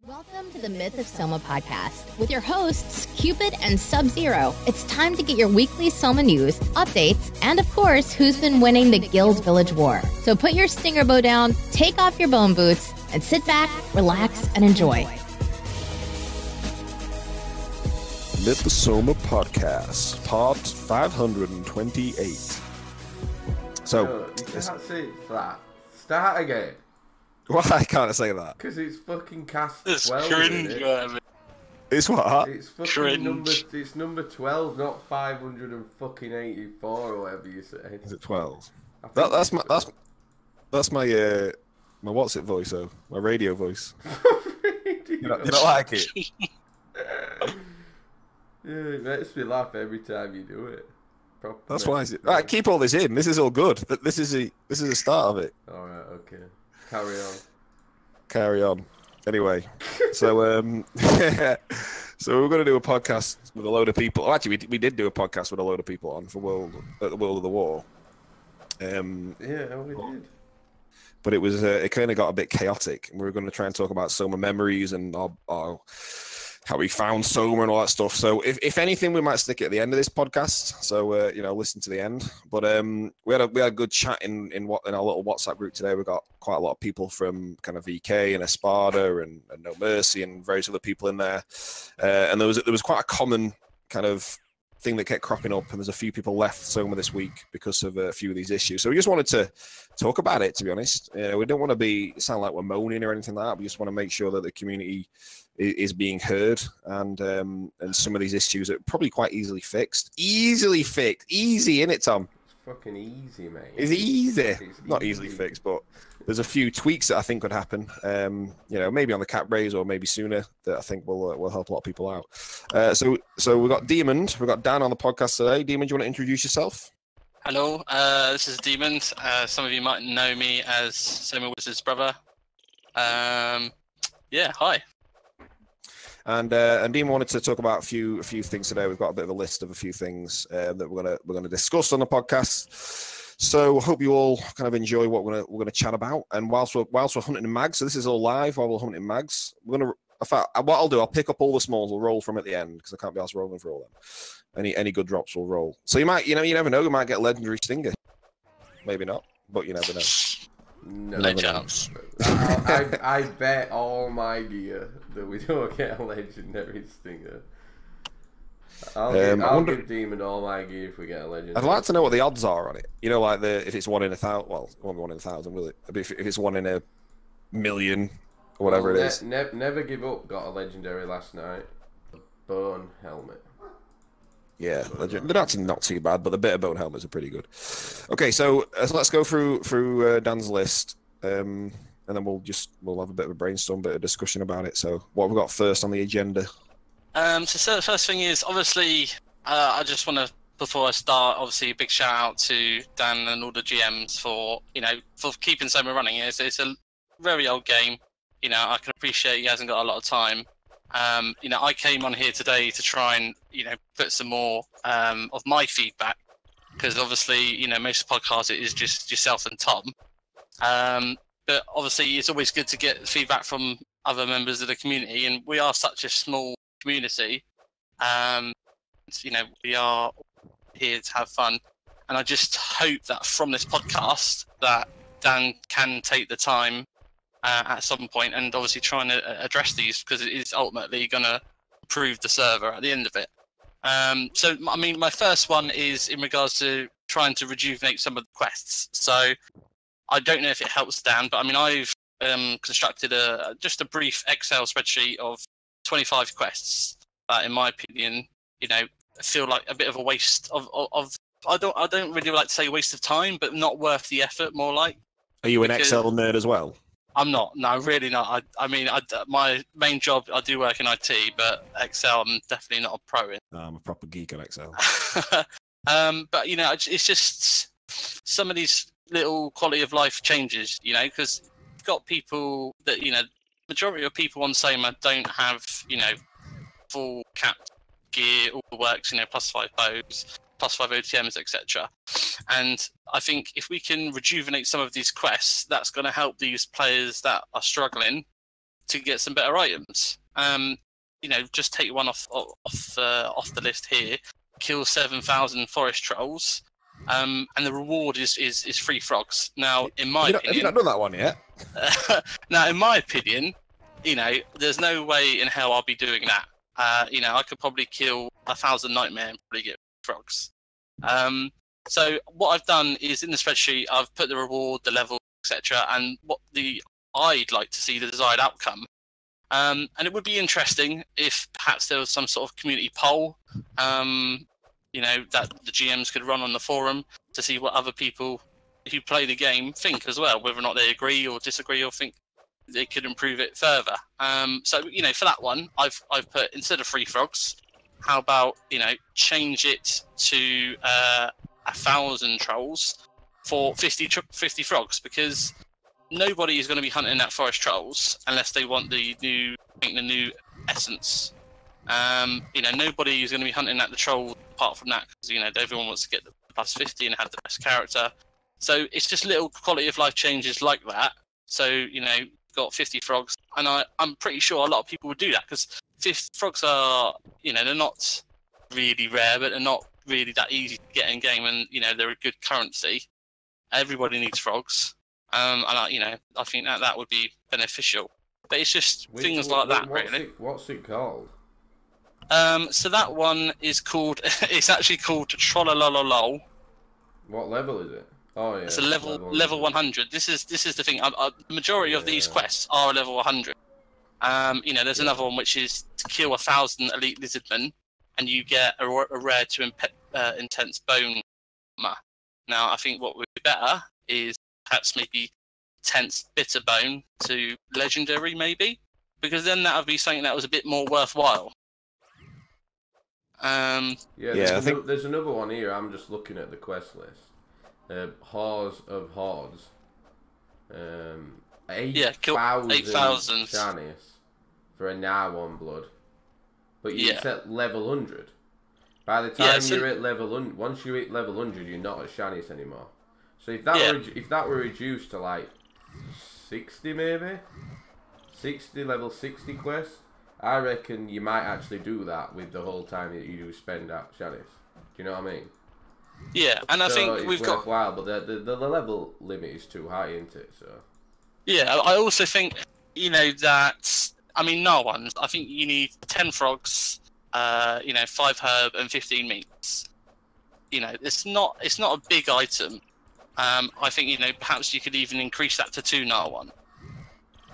Welcome to the Myth-of-Soma podcast with your hosts, Cupid and Sub-Zero. It's time to get your weekly Soma news, updates, and of course, who's been winning the Guild Village War. So put your stinger bow down, take off your bone boots, and sit back, relax, and enjoy. Myth-of-Soma podcast, part 528. So, no, you can't say that. Start again. Why can't I say that? Because it's fucking cast It's 12. cringe, It? It's what? It's fucking cringe. It's number 12, not 584 or whatever you say. Is it 12? I think That's it's my my what's it voice though? My radio voice. You Radio. don't like it? Yeah, it makes me laugh every time you do it. That's why. Right, keep all this in. This is all good. This is the start of it. All right, okay. Carry on. Carry on. Anyway, so so we're going to do a podcast with a load of people. Oh, actually, we did do a podcast with a load of people on for the World of the War. Yeah, we did. But it was it kind of got a bit chaotic, and we were going to try and talk about Soma memories and our how we found Soma and all that stuff. So if anything, we might stick it at the end of this podcast. So listen to the end. But we had a good chat in our little WhatsApp group today. We got quite a lot of people from kind of VK and Espada and No Mercy and various other people in there. And there was quite a common kind of thing that kept cropping up, and there's a few people left Soma this week because of a few of these issues. So we just wanted to talk about it, to be honest. We don't want to sound like we're moaning or anything like that. We just want to make sure that the community is being heard, and some of these issues are probably quite easily fixed. Easy, innit, Tom? It's fucking easy, mate. It's easy. It's Not easily fixed, but there's a few tweaks that I think could happen. Maybe on the cap raise or maybe sooner, that I think will help a lot of people out. So we've got Demon, we've got Dan on the podcast today. Demon, do you want to introduce yourself? Hello, this is Demon. Some of you might know me as Soma Wizard's brother. Hi. And Dean wanted to talk about a few things today. We've got a bit of a list of a few things that we're gonna discuss on the podcast. So hope you all kind of enjoy what we're gonna chat about. And whilst we're hunting in mags, so this is all live while we're hunting mags. What I'll do, I'll pick up all the smalls. We'll roll from at the end because I can't be asked rolling for all them. Any good drops will roll. So you never know. You might get a legendary stinger. Maybe not, but you never know. No chance. I bet all my gear that we don't get a legendary stinger. I'll give Demon all my gear if we get a legendary. I'd like to know what the odds are on it. You know, like if it's 1 in 1,000. Well, it won't be 1 in 1,000, will it? If it's 1 in a million or whatever it is. Never Give Up got a legendary last night. Bone helmet. Yeah, they're actually not too bad, but the bitter bone helmets are pretty good. Okay, so let's go through Dan's list, and then we'll have a bit of a brainstorm, bit of discussion about it. So, what have we got first on the agenda? So the first thing is obviously I just want to, before I start, obviously a big shout out to Dan and all the GMs for keeping Soma running. It's a very old game. I can appreciate he hasn't got a lot of time. I came on here today to try and put some more of my feedback, because obviously most of the podcast it is just yourself and Tom, but obviously it's always good to get feedback from other members of the community, and we are such a small community. We are here to have fun, and I just hope that from this podcast that Dan can take the time at some point and obviously trying to address these, because it is ultimately going to improve the server at the end of it. My first one is in regards to trying to rejuvenate some of the quests. So I don't know if it helps Dan, but I've constructed just a brief Excel spreadsheet of 25 quests that, in my opinion, feel like a bit of a waste of I don't really like to say waste of time, but not worth the effort, more like. Are you an Excel nerd as well? I'm not. No, really not. My main job, I do work in IT, but Excel, I'm definitely not a pro in. No, I'm a proper geek on Excel. But it's just some of these little quality of life changes, because you've got people that, majority of people on Soma don't have, full capped gear, all the works, +5 bows, +5 OTMs, etc. And I think if we can rejuvenate some of these quests, that's going to help these players that are struggling to get some better items. You know, just take one off the list here. Kill 7,000 forest trolls, and the reward is free frogs. Now, in my opinion, have you not done that one yet? now, in my opinion, you know, there's no way in hell I'll be doing that. You know, I could probably kill 1,000 nightmare and probably get frogs. So what I've done is in the spreadsheet, I've put the reward, the level, etc., and what I'd like to see the desired outcome. And it would be interesting if perhaps there was some sort of community poll, you know, that the GMs could run on the forum to see what other people who play the game think as well, whether or not they agree or disagree or think they could improve it further. So, you know, for that one, I've put, instead of free frogs, how about, you know, change it to 1,000 trolls for 50 frogs, because nobody is going to be hunting that forest trolls unless they want the new essence. You know, nobody is going to be hunting at the troll apart from that, because, you know, everyone wants to get the plus 50 and have the best character. So it's just little quality of life changes like that. So, you know, got 50 frogs, and I'm pretty sure a lot of people would do that, because frogs are, you know, they're not really rare, but they're not really that easy to get in game, and, you know, they're a good currency. Everybody needs frogs. And you know, I think that would be beneficial. But it's just things like that, really. What's it called? So that one is called. It's actually called Trollololol. What level is it? Oh yeah. It's a level 100. This is the thing. The majority of these quests are level 100. You know, there's another one which is to kill 1,000 elite lizardmen, and you get a rare to intense bone armor. Now, I think what would be better is perhaps maybe tense bitter bone to legendary, maybe, because then that would be something that was a bit more worthwhile. There's another one here. I'm just looking at the quest list. Hordes of Hordes. 8,000 shanies for a Narwhal blood, but it's at level 100. By the time you're at level 100, once you hit level 100, you're not at shanies anymore. So if that were reduced to like 60, maybe 60 level 60 quest, I reckon you might actually do that with the whole time that you do spend at shanies. Do you know what I mean? Yeah, and I think we've got worthwhile, but the level limit is too high, isn't it? So yeah, I also think, you know, that, I mean, no one's. I think you need 10 frogs, you know, 5 herb and 15 meats. You know, it's not a big item. I think, you know, perhaps you could even increase that to 2 Narwan.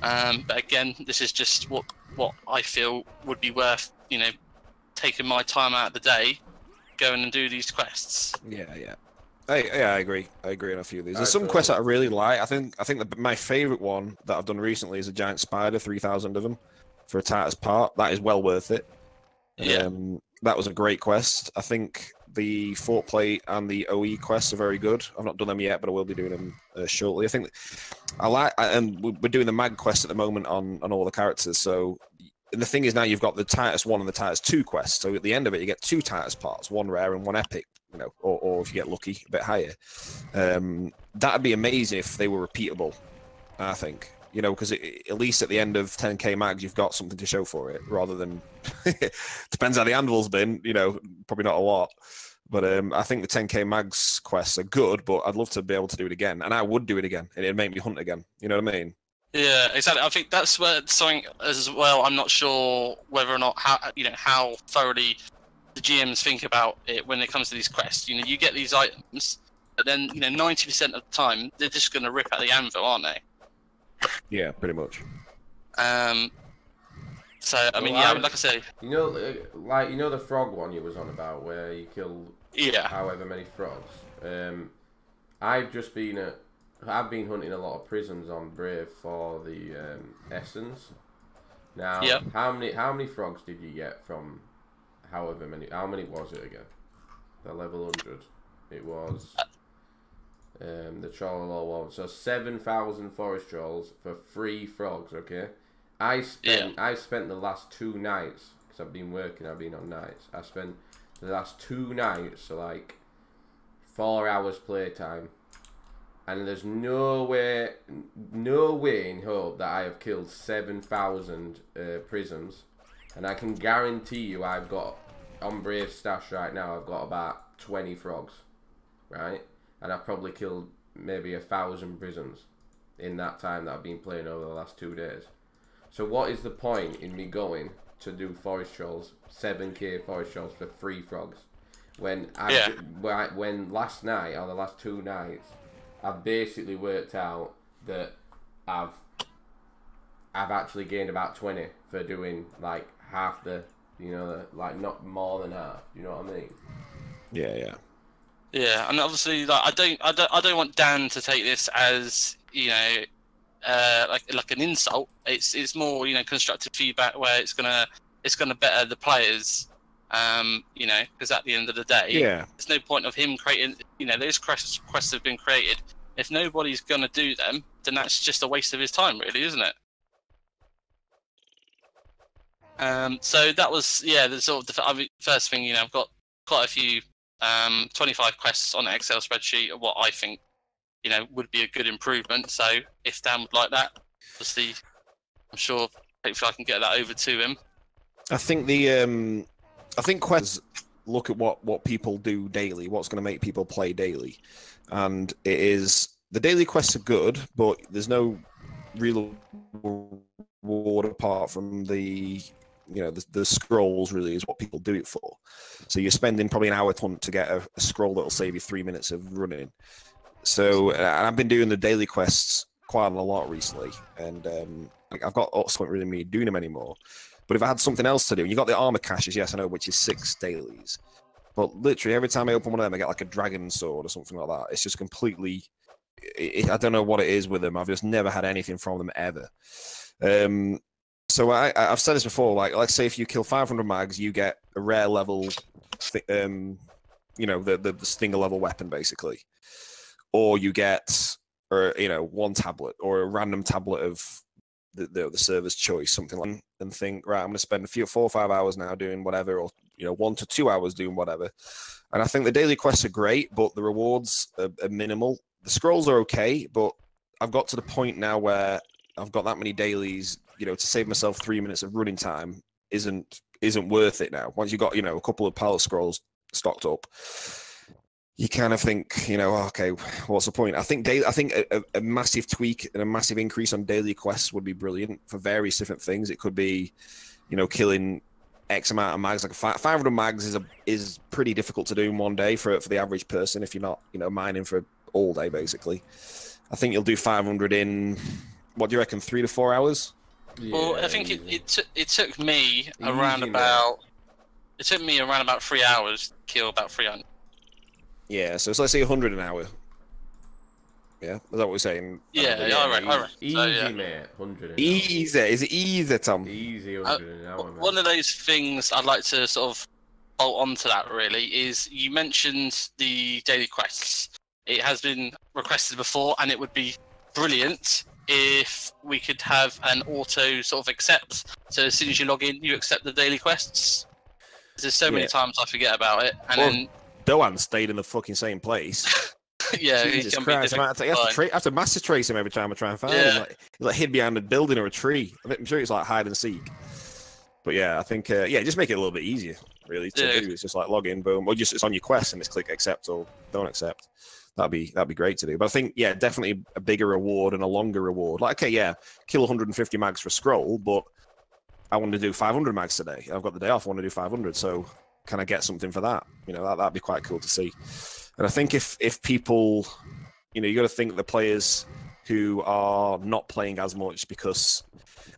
But again, this is just what I feel would be worth, you know, taking my time out of the day, going and do these quests. Yeah. I agree. I agree on a few of these. There's some quests that I really like. I think my favourite one that I've done recently is a giant spider, 3,000 of them, for a Titus part. That is well worth it. Yeah. That was a great quest. I think the Fort Plate and the OE quests are very good. I've not done them yet, but I will be doing them shortly. I think and we're doing the mag quest at the moment on all the characters. So, and the thing is, now you've got the Titus 1 and the Titus 2 quests. So at the end of it, you get 2 Titus parts, 1 rare and 1 epic. You know, or if you get lucky, a bit higher. That'd be amazing if they were repeatable. I think, you know, because at least at the end of 10k mags, you've got something to show for it, rather than depends how the anvil's been. You know, probably not a lot. But I think the 10k mags quests are good, but I'd love to be able to do it again, and I would do it again, and it'd make me hunt again. You know what I mean? Yeah, exactly. I think that's where something as well. I'm not sure whether or not how thoroughly the GMs think about it when it comes to these quests. You know, you get these items, but then, you know, 90% of the time they're just going to rip at the anvil, aren't they? Yeah, pretty much. So I mean, like I say, you know, like the frog one you was on about, where you kill however many frogs. I've been hunting a lot of prisons on Brave for the essence. Now, how many frogs did you get from however many? How many was it again? The level 100. It was the troll one. So 7,000 forest trolls for 3 frogs. Okay. I spent the last 2 nights, because I've been working. I've been on nights. I spent the last 2 nights, so like 4 hours playtime, and there's no way in hope that I have killed 7,000 prisons, and I can guarantee you I've got, on Brave stash right now, I've got about 20 frogs, right? And I've probably killed maybe 1,000 prisons in that time that I've been playing over the last 2 days. So what is the point in me going to do forest trolls, 7k forest trolls for 3 frogs, when when last night or the last 2 nights I've basically worked out that I've actually gained about 20 for doing like half the, like not more than half. You know what I mean? Yeah. Yeah, and obviously, like, I don't want Dan to take this as like an insult. It's more constructive feedback where it's gonna better the players. Because at the end of the day, there's no point of him creating. Those quests have been created. If nobody's gonna do them, then that's just a waste of his time, really, isn't it? So that was the sort of the first thing. I've got quite a few 25 quests on an Excel spreadsheet of what I think would be a good improvement. So if Dan would like that, obviously, I'm sure hopefully I can get that over to him. I think quests look at what people do daily, what's going to make people play daily, and it is the daily quests are good, but there's no real reward apart from the scrolls. Really is what people do it for. So you're spending probably an hour to get a scroll that'll save you 3 minutes of running. So I've been doing the daily quests quite a lot recently, and I've got upswing really me doing them anymore. But if I had something else to do, you got the armor caches, yes I know, which is 6 dailies. But literally every time I open one of them, I get like a dragon sword or something like that. It's just completely, I don't know what it is with them. I've just never had anything from them ever. So I've said this before. Like, let's say if you kill 500 mags, you get a rare level, the stinger level weapon basically, or you get, one tablet or a random tablet of the server's choice, something like that, and think, right, I'm going to spend 4 or 5 hours now doing whatever, or 1 to 2 hours doing whatever. And I think the daily quests are great, but the rewards are minimal. The scrolls are okay, but I've got to the point now where I've got that many dailies, to save myself 3 minutes of running time isn't worth it now. Once you've got, a couple of pallet scrolls stocked up, you kind of think, okay, what's the point? I think a massive tweak and a massive increase on daily quests would be brilliant for various different things. It could be, killing X amount of mags. Like 500 mags is pretty difficult to do in one day for the average person if you're not, mining for all day, basically. I think you'll do 500 in, what do you reckon, 3 to 4 hours? Yeah, well, I think it took me around about 3 hours to kill about 300. Yeah, so let's say 100 an hour. Yeah, is that what we're saying? Yeah, all right. Easy, so, yeah. mate. 100 an hour. Easy. Is it easy, Tom? Easy 100 an hour, One of those things I'd like to sort of bolt onto that, really, is you mentioned the daily quests. It has been requested before, and it would be brilliant if we could have an auto sort of accept. So as soon as you log in, you accept the daily quests. There's so many times I forget about it, and then Doan stayed in the fucking same place. Yeah, Jesus Christ! I have to master trace him every time I try and find him. He's like hid behind a building or a tree. I'm sure it's like hide and seek. But yeah, I think just make it a little bit easier, really, to do. It's just like log in, boom, or just it's on your quest and it's click accept or don't accept. That'd be great to do. But I think definitely a bigger reward and a longer reward. Like, okay, kill 150 mags for a scroll, but I want to do 500 mags today. I've got the day off. I want to do 500. So can I get something for that? That'd be quite cool to see. And I think if people, you got to think the players who are not playing as much because,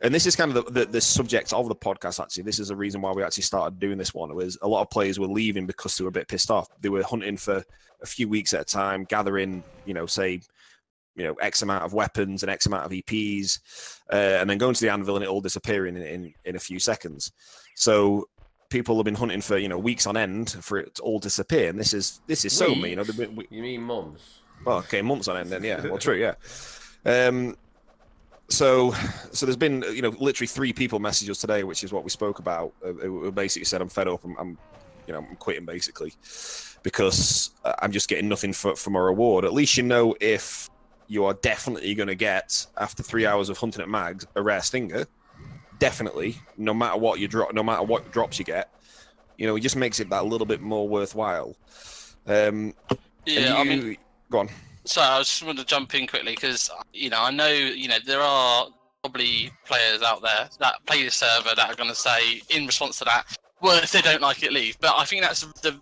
and this is kind of the subject of the podcast, actually. This is the reason why we actually started doing this one. It was a lot of players were leaving because they were a bit pissed off. They were hunting for a few weeks at a time, gathering, X amount of weapons and X amount of EPs, and then going to the anvil and it all disappearing in a few seconds. So people have been hunting for weeks on end for it to all disappear, and this is Soma. You mean months? Well, okay, months on end then. Yeah, well, true. Yeah. So there's been literally 3 people message us today, which is what we spoke about. Who basically said I'm fed up. I'm quitting basically because I'm just getting nothing from a reward. At least if you are definitely going to get, after 3 hours of hunting at mags, a rare stinger. Definitely, no matter what you drop, no matter what drops you get, you know, it just makes it that little bit more worthwhile. I mean, go on. So I just want to jump in quickly because, you know, I know, you know, there are probably players out there that play the server that are going to say in response to that, well, if they don't like it, leave. But I think that's the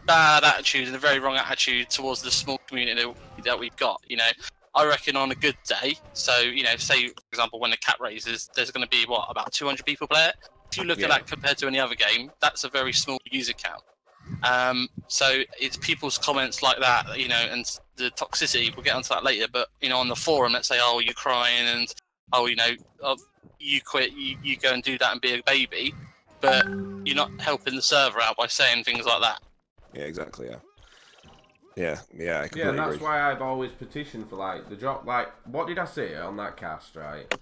bad attitude and the very wrong attitude towards the small community that we've got. You know, I reckon on a good day, so, you know, say, for example, when the cap raises, there's going to be, what, about 200 people play it? If you look at that compared to any other game, that's a very small user count. So it's people's comments like that, you know, and the toxicity, we'll get onto that later, but, you know, on the forum, let's say, oh, you're crying and, oh, you know, you quit, you go and do that and be a baby, but you're not helping the server out by saying things like that. Yeah, exactly, yeah, I completely agree. That's agree. why I've always petitioned for, like, the drop, like, what did I say on that cast, right?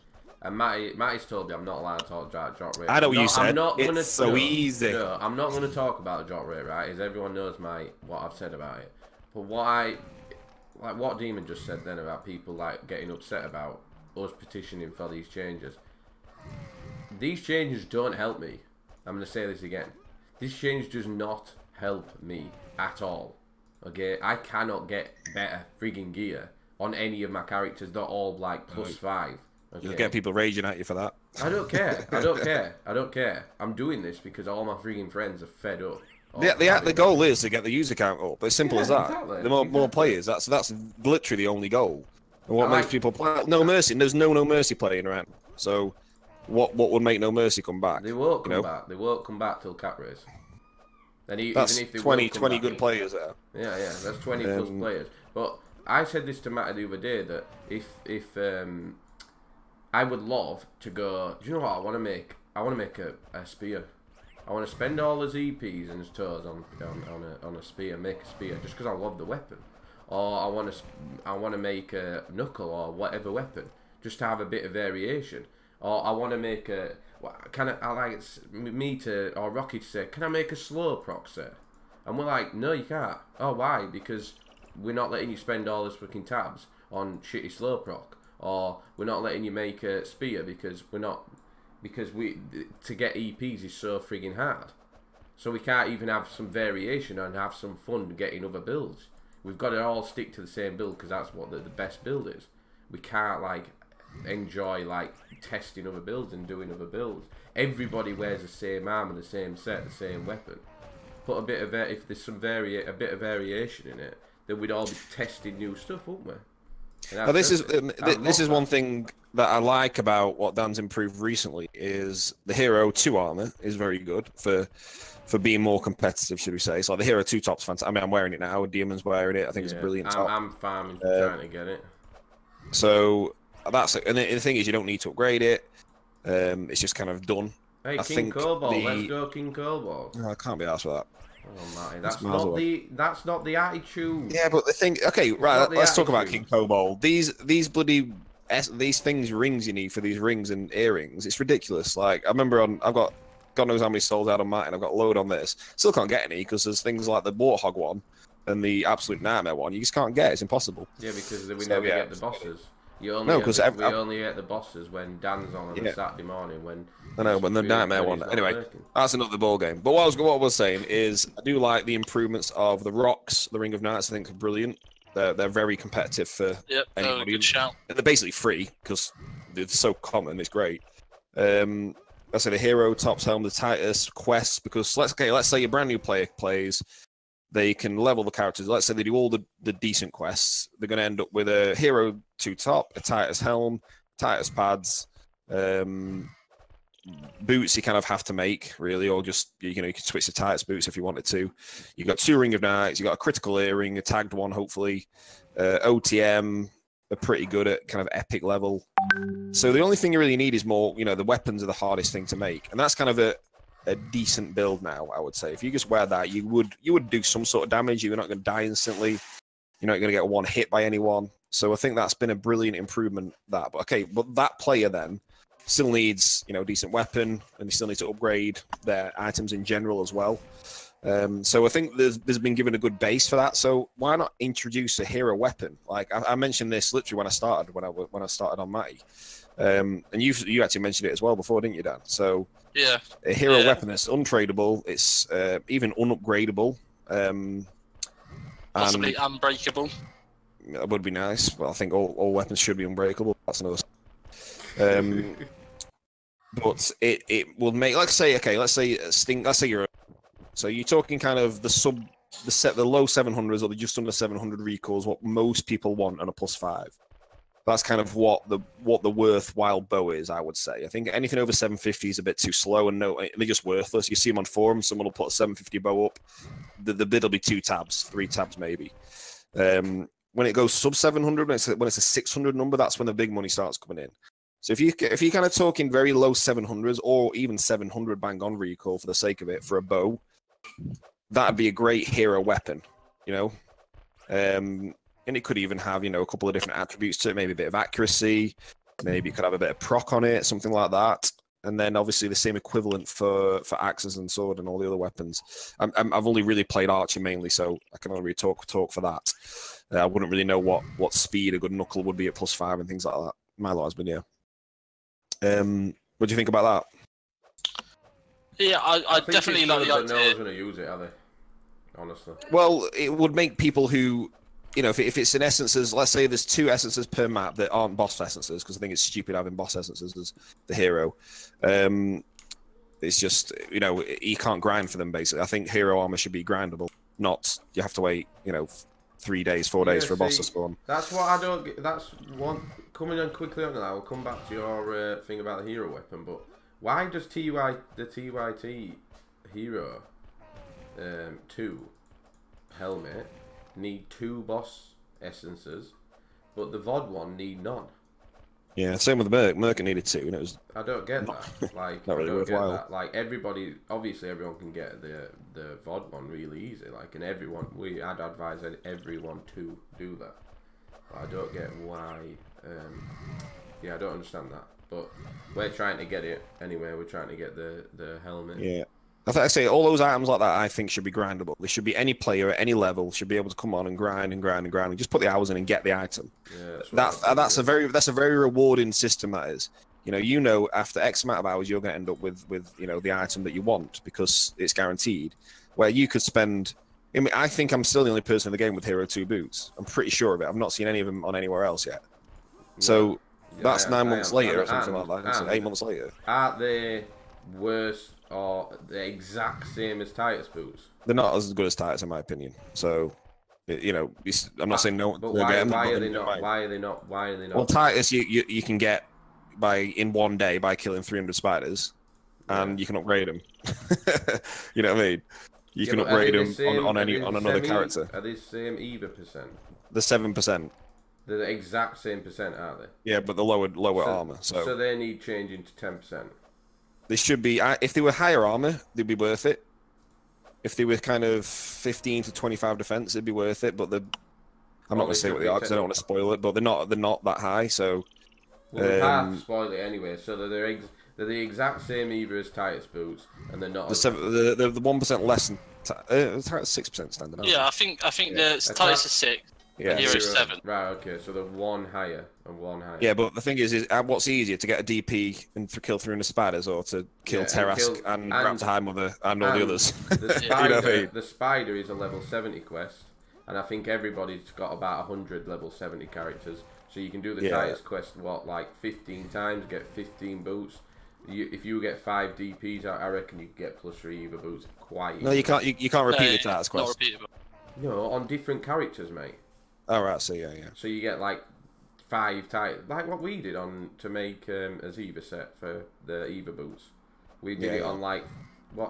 And Matty's told me I'm not allowed to talk about drop rate. I know what you said. It's so easy. No, I'm not going to talk about the drop rate, right? As everyone knows what I've said about it. But what Demon just said then about people like getting upset about us petitioning for these changes. These changes don't help me. I'm going to say this again. This change does not help me at all. Okay, I cannot get better frigging gear on any of my characters. They're all like +5. Okay. You'll get people raging at you for that. I don't care. I don't care. I'm doing this because all my freaking friends are fed up. The goal is to get the user count up. It's simple as that. Exactly. The more players, that's literally the only goal. And what makes people play? No Mercy. There's no Mercy playing around. So what would make No Mercy come back? They won't come back. They won't come back till cap raise. And that's even if they 20 good players there. Yeah, that's 20 plus players. But I said this to Matty the other day that if I would love to go. Do you know what I want to make? I want to make a spear. I want to spend all his EPs and his toes on a spear, make a spear, just because I love the weapon. Or I want to make a knuckle or whatever weapon, just to have a bit of variation. Or I want to make a. I like me to or Rocky to say, can I make a slow proc set? And we're like, no, you can't. Oh, why? Because we're not letting you spend all those fucking tabs on shitty slow proc. Or we're not letting you make a spear because to get EPs is so frigging hard. So we can't even have some variation and have some fun getting other builds. We've got to all stick to the same build because that's what the best build is. We can't like enjoy like testing other builds and doing other builds. Everybody wears the same armor, the same set, the same weapon. Put a bit of if there's a bit of variation in it, then we'd all be testing new stuff, wouldn't we? Now, this is one thing that I like about what Dan's improved recently is the Hero 2 armor is very good for being more competitive, should we say. So like the Hero 2 top's fantastic. I mean, I'm wearing it now. Demon's wearing it. I think it's a brilliant top. I'm farming trying to get it. So that's it. And the thing is, you don't need to upgrade it. It's just kind of done. Hey, King Cobalt, let's go King Cobalt. No, I can't be asked for that. Oh, Matty, that's not the attitude. Yeah, but the thing. Okay, right. Let's talk about King Cobalt. These bloody these rings you need for these rings and earrings. It's ridiculous. Like I remember I've got God knows how many souls out on Matty, and I've got a load on this. Still can't get any because there's things like the Warthog one and the Absolute Nightmare one. You just can't get. It's impossible. Yeah, because we never get the bosses. We only get the bosses when Dan's on a Saturday morning when. I know, when the Nightmare one. Anyway, that's another ball game. But what I was saying is, I do like the improvements of the rocks. The Ring of Knights, I think, are brilliant. They're very competitive for anybody. Good shout. They're basically free because they're so common. It's great. I say the Hero tops helm, the Titus quests, because let's say a brand new player plays. They can level the characters. Let's say they do all the decent quests. They're going to end up with a Hero 2 top, a Titus helm, Titus pads, boots you kind of have to make, really, or just, you can switch to Titus boots if you wanted to. You've got 2 Ring of Knights, you've got a critical earring, a tagged one, hopefully. OTM are pretty good at kind of epic level. So the only thing you really need is more, the weapons are the hardest thing to make. And that's kind of a decent build now, I would say. If you just wear that, you would do some sort of damage. You're not going to die instantly. You're not going to get one hit by anyone. So I think that's been a brilliant improvement. But that player then still needs, you know, a decent weapon, and they still need to upgrade their items in general as well. So I think there's been given a good base for that. So why not introduce a hero weapon? Like I mentioned this literally when I started on Matty, and you actually mentioned it as well before, didn't you, Dan? So yeah, a hero weapon that's untradeable, it's even unupgradable, possibly unbreakable. That would be nice, but I think all weapons should be unbreakable. That's another. But it will make, let's say you're. So you're talking kind of the low 700s or the just under 700 recalls, what most people want on a +5. That's kind of what the worthwhile bow is, I would say. I think anything over 750 is a bit too slow, and they're just worthless. You see them on forums, someone will put a 750 bow up, the bid will be 2 tabs, 3 tabs maybe. When it goes sub 700, when it's a 600 number, that's when the big money starts coming in. So if you're kind of talking very low 700s or even 700 bang on recall for the sake of it for a bow, that'd be a great hero weapon, you know. And it could even have, you know, a couple of different attributes to it, maybe a bit of accuracy, maybe you could have a bit of proc on it, something like that. And then obviously the same equivalent for axes and sword and all the other weapons. I've only really played archer mainly, so I can only really talk for that. I wouldn't really know what speed a good knuckle would be at +5 and things like that. My lot has been, yeah. What do you think about that? Yeah, I definitely like the idea. No one's going to use it, are they? Honestly. Well, it would make people who, you know, if it's in essences, let's say there's 2 essences per map that aren't boss essences, because I think it's stupid having boss essences as the hero. It's just, you know, you can't grind for them, basically. I think hero armor should be grindable, not you have to wait, you know, 3 days, 4 days for a boss to spawn. That's what I don't get. That's one. Coming on quickly on that, I'll come back to your thing about the hero weapon, but why does the TYT hero 2 helmet need 2 boss essences, but the VOD one need none? Yeah, same with Merc. Merc needed 2, and it was. I don't get that. Like, not really worthwhile. Like everybody can get the VOD one really easy. Like, and I'd advise everyone to do that. But I don't get why. Yeah, I don't understand that. But we're trying to get it anyway. We're trying to get the helmet. Yeah. I say all those items like that, I think, should be grindable. They should be any player at any level should be able to come on and grind and just put the hours in and get the item. Yeah, that's a very rewarding system. That is, you know, after X amount of hours, you're going to end up with you know, the item that you want because it's guaranteed. Where you could spend. I mean, I think I'm still the only person in the game with Hero 2 boots. I'm pretty sure of it. I've not seen any of them on anywhere else yet. So that's 9 months later or something like that. So 8 months later. Aren't they worse or the exact same as Titus boots? They're not as good as Titus, in my opinion. So, you know, I'm not saying no. But why are they not? Why are they not? Well, Titus, you can get in 1 day by killing 300 spiders, and you can upgrade them. You know what I mean? You can upgrade them on another character. Are they the same EVA percent? The 7%. They're the exact same percent, aren't they? Yeah, but the lower armor. So they need changing to 10%. They should be. If they were higher armor, they'd be worth it. If they were kind of 15 to 25 defense, it'd be worth it. But I'm not going to say what they are because I don't want to spoil it. But they're not that high. So well, we can't spoil it anyway. So they're the exact same EVA as Titus boots, and they're not. The 1% less than Titus 6% standard. Yeah, I think the Titus is 6. Yeah, Hero 7. Right, okay, so they're 1 higher and 1 higher. Yeah, but the thing is what's easier, to get a DP and to kill 300 spiders, or to kill Terrask and Raptor High Mother and all the others? The spider, you know what I mean? The spider is a level 70 quest, and I think everybody's got about 100 level 70 characters, so you can do the Titus quest, like 15 times, get 15 boots. If you get 5 DPs, I reckon you get +3 EVA boots quite easy. No, you can't repeat the Titus quest. Not repeatable. No, on different characters, mate. Oh, right, so yeah. So you get like 5 Titans, like what we did to make a EVA set for the EVA boots. We did it on like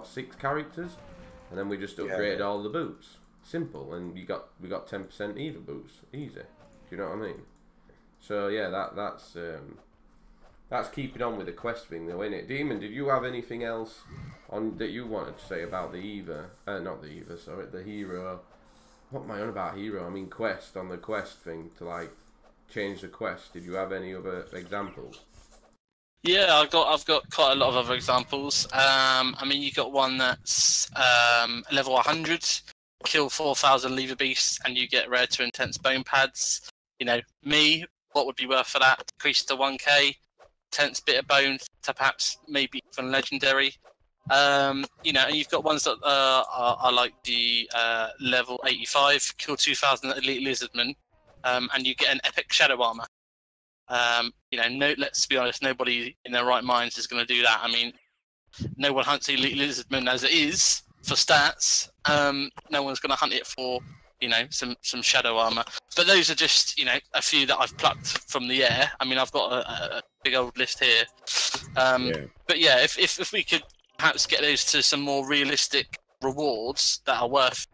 6 characters, and then we just upgraded all the boots. Simple, and we got 10% EVA boots, easy. Do you know what I mean? So yeah, that's keeping on with the quest thing, though, isn't it? Demon, did you have anything else that you wanted to say about the EVA? Not the EVA, sorry, the hero. What am I on about hero? I mean quest, on the quest thing to like change the quest. Did you have any other examples? Yeah, I've got quite a lot of other examples. I mean, you got one that's level 100, kill 4,000 lever beasts, and you get rare to intense bone pads. You know, me, what would be worth for that? Decrease to 1k, tense bit of bone to perhaps maybe even legendary. You know, and you've got ones that are like the level 85, kill 2,000 elite lizardmen, and you get an epic shadow armor. You know, let's be honest, nobody in their right minds is going to do that. I mean, no one hunts elite lizardmen as it is for stats. No one's going to hunt it for, you know, some shadow armor. But those are just, you know, a few that I've plucked from the air. I mean, I've got a big old list here. But yeah, if we could perhaps get those to some more realistic rewards that are worth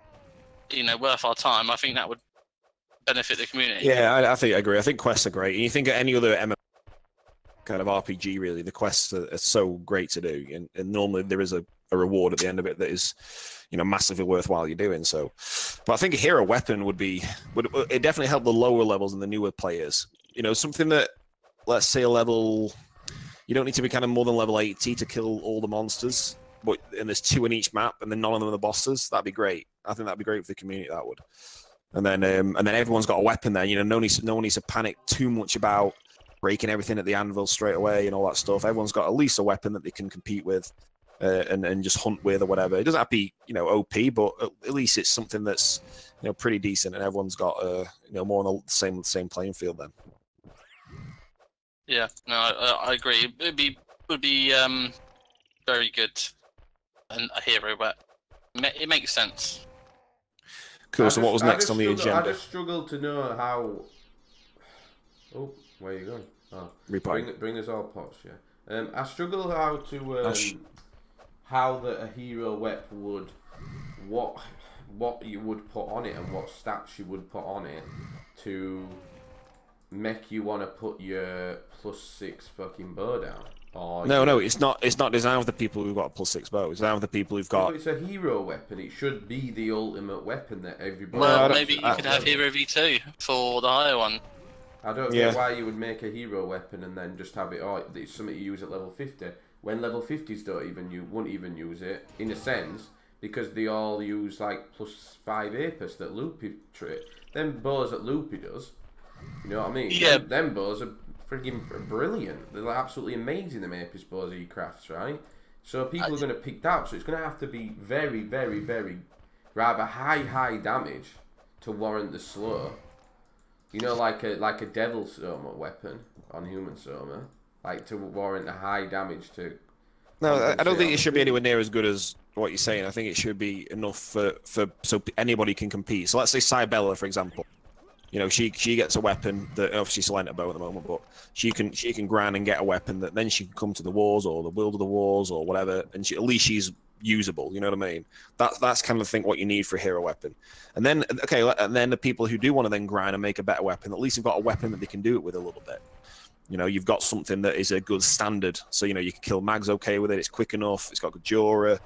our time, I think that would benefit the community. Yeah, I think I agree. I think quests are great. And you think of any other MMO kind of RPG, really, the quests are so great to do, and normally there is a reward at the end of it that is, you know, massively worthwhile you're doing. So, but I think a hero weapon would it definitely help the lower levels and the newer players. You know, something that, let's say, you don't need to be kind of more than level 80 to kill all the monsters, and there's 2 in each map, and then none of them are the bosses. That'd be great. I think that'd be great for the community. That would. And then everyone's got a weapon there. You know, no one needs to panic too much about breaking everything at the anvil straight away and all that stuff. Everyone's got at least a weapon that they can compete with, and just hunt with or whatever. It doesn't have to be, you know, OP, but at least it's something that's, you know, pretty decent, and everyone's got you know, more on the same playing field then. Yeah, no, I agree. It would be very good, and a hero, but it makes sense. Cool. So what was next on the agenda? I just struggle to know how. Oh, where are you going? Oh, bring us all pots. Yeah. I struggle how to how a hero weapon would what you would put on it and what stats you would put on it to make you want to put your +6 fucking bow down. No, it's not designed for the people who've got a +6 bow. It's designed for the people who've got. It's a hero weapon. It should be the ultimate weapon that everybody. Well, maybe you could have Hero V2 for the higher one. I don't get why you would make a hero weapon and then just have it. Oh, it's something you use at level 50. When level 50s won't even use it in a sense, because they all use like +5 APIS that Loopy trait. Them bows that Loopy does. You know what I mean? Yeah. Them bows are friggin' brilliant. They're like absolutely amazing, them Apis bows he crafts, right? So people are going to pick that up. So it's going to have to be very, very, very rather high damage to warrant the slow. You know, like a devil soma weapon on human soma, like to warrant the high damage to. No, I don't think it should be anywhere near as good as what you're saying. I think it should be enough for so anybody can compete. So let's say Cybella, for example. You know, she gets a weapon that obviously she's lent a bow at the moment, but she can grind and get a weapon that then she can come to the wars or the World of the Wars or whatever, and at least she's usable. You know what I mean? That's kind of what you need for a hero weapon. And then and then the people who do want to then grind and make a better weapon, at least they've got a weapon that they can do it with a little bit. You know, you've got something that is a good standard. So you know you can kill mags okay with it. It's quick enough. It's got good Jura.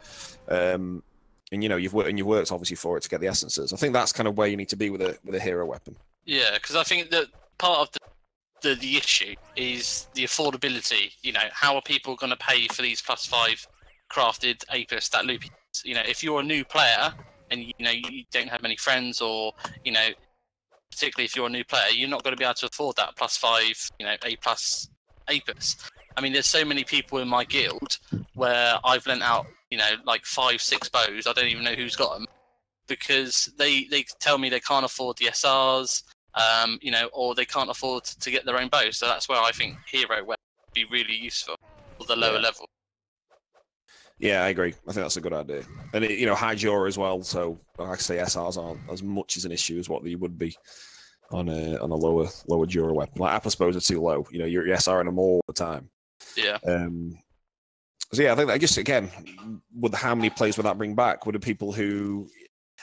And you know you've worked obviously for it to get the essences. I think that's kind of where you need to be with a hero weapon. Yeah, because I think that part of the issue is the affordability. You know, how are people going to pay for these +5 crafted APIS that Loopy? You know, if you're a new player and you know you don't have many friends, or you know, particularly if you're a new player, you're not going to be able to afford that +5, you know, A+ APIS. I mean, there's so many people in my guild where I've lent out, you know, like 5-6 bows. I don't even know who's got them, because they tell me they can't afford the SRs, you know, or they can't afford to get their own bow. So that's where I think hero would be really useful for the lower level. Yeah, I agree. I think that's a good idea. And, you know, high Jura as well. So, like I say, SRs aren't as much as an issue as what they would be on a lower Jura weapon. Like, Apple bows are too low. You know, you're SRing them all the time. Yeah. So, yeah, I think that just, again, how many players would that bring back? Would the people who...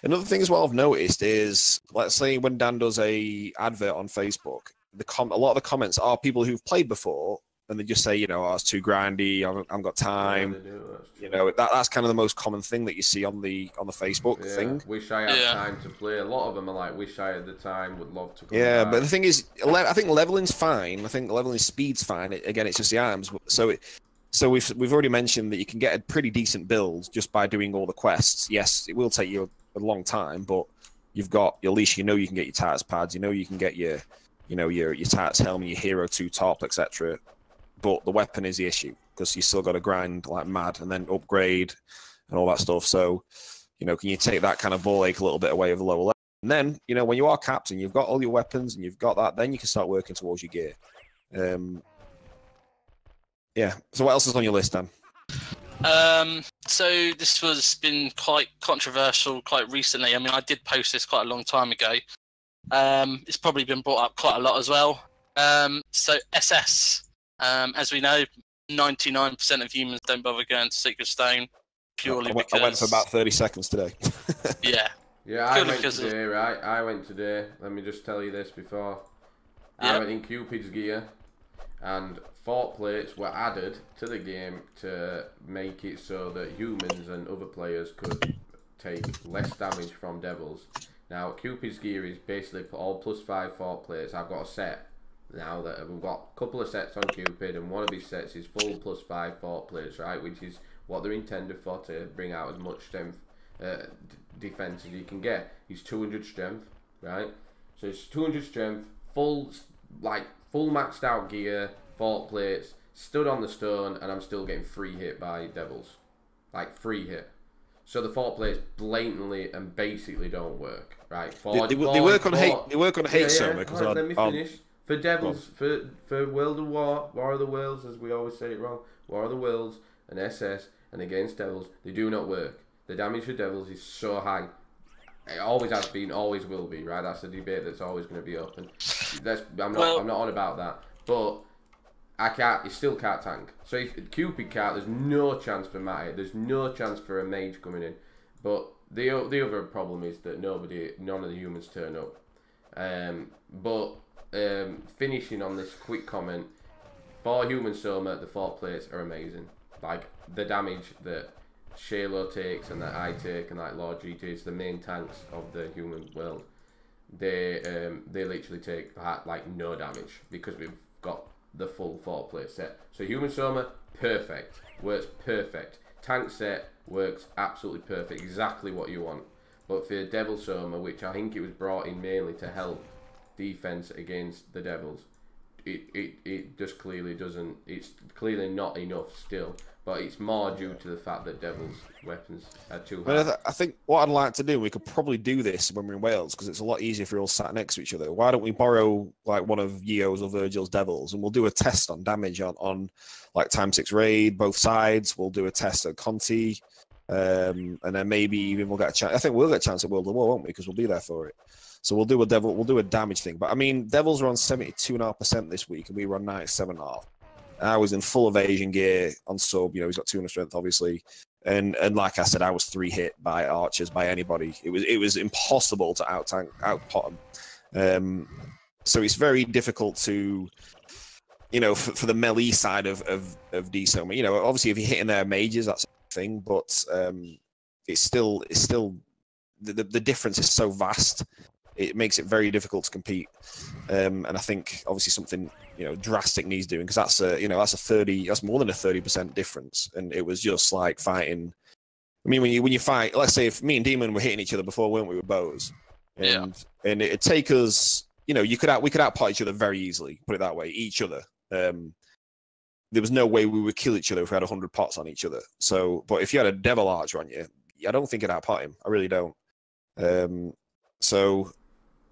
Another thing as well I've noticed is, let's say when Dan does a advert on Facebook, a lot of the comments are people who've played before and they just say, you know, oh, it's too grindy, I haven't got time. Yeah, you know, that's kind of the most common thing that you see on the Facebook thing. Wish I had time to play. A lot of them are like, wish I had the time, would love to come back. But the thing is, I think leveling's fine. I think leveling speed's fine. Again, it's just the items. So we've already mentioned that you can get a pretty decent build just by doing all the quests. Yes, it will take you a long time, but you've got at least you know you can get your Titus pads, you know you can get your Titus helmet, your Hero 2 top, etc. But the weapon is the issue because you still got to grind like mad and then upgrade and all that stuff. So, you know, can you take that kind of ball ache a little bit away of the lower level? And then, you know, when you are captain, you've got all your weapons and you've got that, then you can start working towards your gear. Yeah. So what else is on your list, Dan? So this was been quite controversial quite recently. I mean, I did post this quite a long time ago. It's probably been brought up quite a lot as well. So SS, as we know, 99% of humans don't bother going to Secret Stone purely because... I went for about 30 seconds today. Yeah. Yeah, I went today, right? I went today. Let me just tell you this before. I went in Cupid's gear, and fort plates were added to the game to make it so that humans and other players could take less damage from devils. Now, Cupid's gear is basically all +5 fort plates. I've got a set now that we've got a couple of sets on Cupid, and one of his sets is full +5 fort plates, right? Which is what they're intended for, to bring out as much strength, defense as you can get. He's 200 strength, right? So it's 200 strength, full maxed out gear, fort plates, stood on the stone, and I'm still getting free hit by devils, like free hit. So the fort plates blatantly and basically don't work, right? They work on hate. They work on hate soma. Right, let me finish. For devils, for World of War of the Worlds, as we always say it wrong, War of the Worlds and SS and against devils, they do not work. The damage for devils is so high. It always has been, always will be, right? That's a debate that's always going to be open. I'm not on about that, but you still can't tank. So if Cupid can't, there's no chance for Matty. There's no chance for a mage coming in. But the other problem is that none of the humans turn up. Finishing on this quick comment, for human soma, the fort plates are amazing. Like the damage that Shalo takes and that I take and like Lord G takes, the main tanks of the human world, they literally take like no damage because we've got the full fort plate set. So human soma, perfect, works perfect. Tank set works absolutely perfect, exactly what you want. But for devil soma, which I think it was brought in mainly to help defense against the devils, it just clearly doesn't. It's clearly not enough still. But it's more due to the fact that devils' weapons are too high. I think what I'd like to do, we could probably do this when we're in Wales, because it's a lot easier if we're all sat next to each other. Why don't we borrow like one of Yeo's or Virgil's devils, and we'll do a test on damage on like ×6 raid, both sides. We'll do a test at Conti, and then maybe even we'll get a chance. I think we'll get a chance at World of War, won't we? Because we'll be there for it. So we'll do a damage thing. But I mean, devils are on 72.5% this week, and we were on 97.5%. I was in full evasion gear on sub. You know, he's got 200 strength, obviously, and like I said, I was 3 hit by archers, by anybody. It was impossible to outpot him. So it's very difficult to, you know, for the melee side of D-Soma. You know, obviously if you're hitting their mages, that's a thing, but it's still the difference is so vast. It makes it very difficult to compete, and I think obviously something, you know, drastic needs doing, because that's more than a 30% difference, and it was just like fighting. I mean, when you fight, let's say if me and Demon were hitting each other before, weren't we, with bows, and it'd take us, you know, we could outpot each other very easily, put it that way, each other. There was no way we would kill each other if we had 100 pots on each other. So, but if you had a devil archer on you, I don't think it'd outpot him. I really don't. So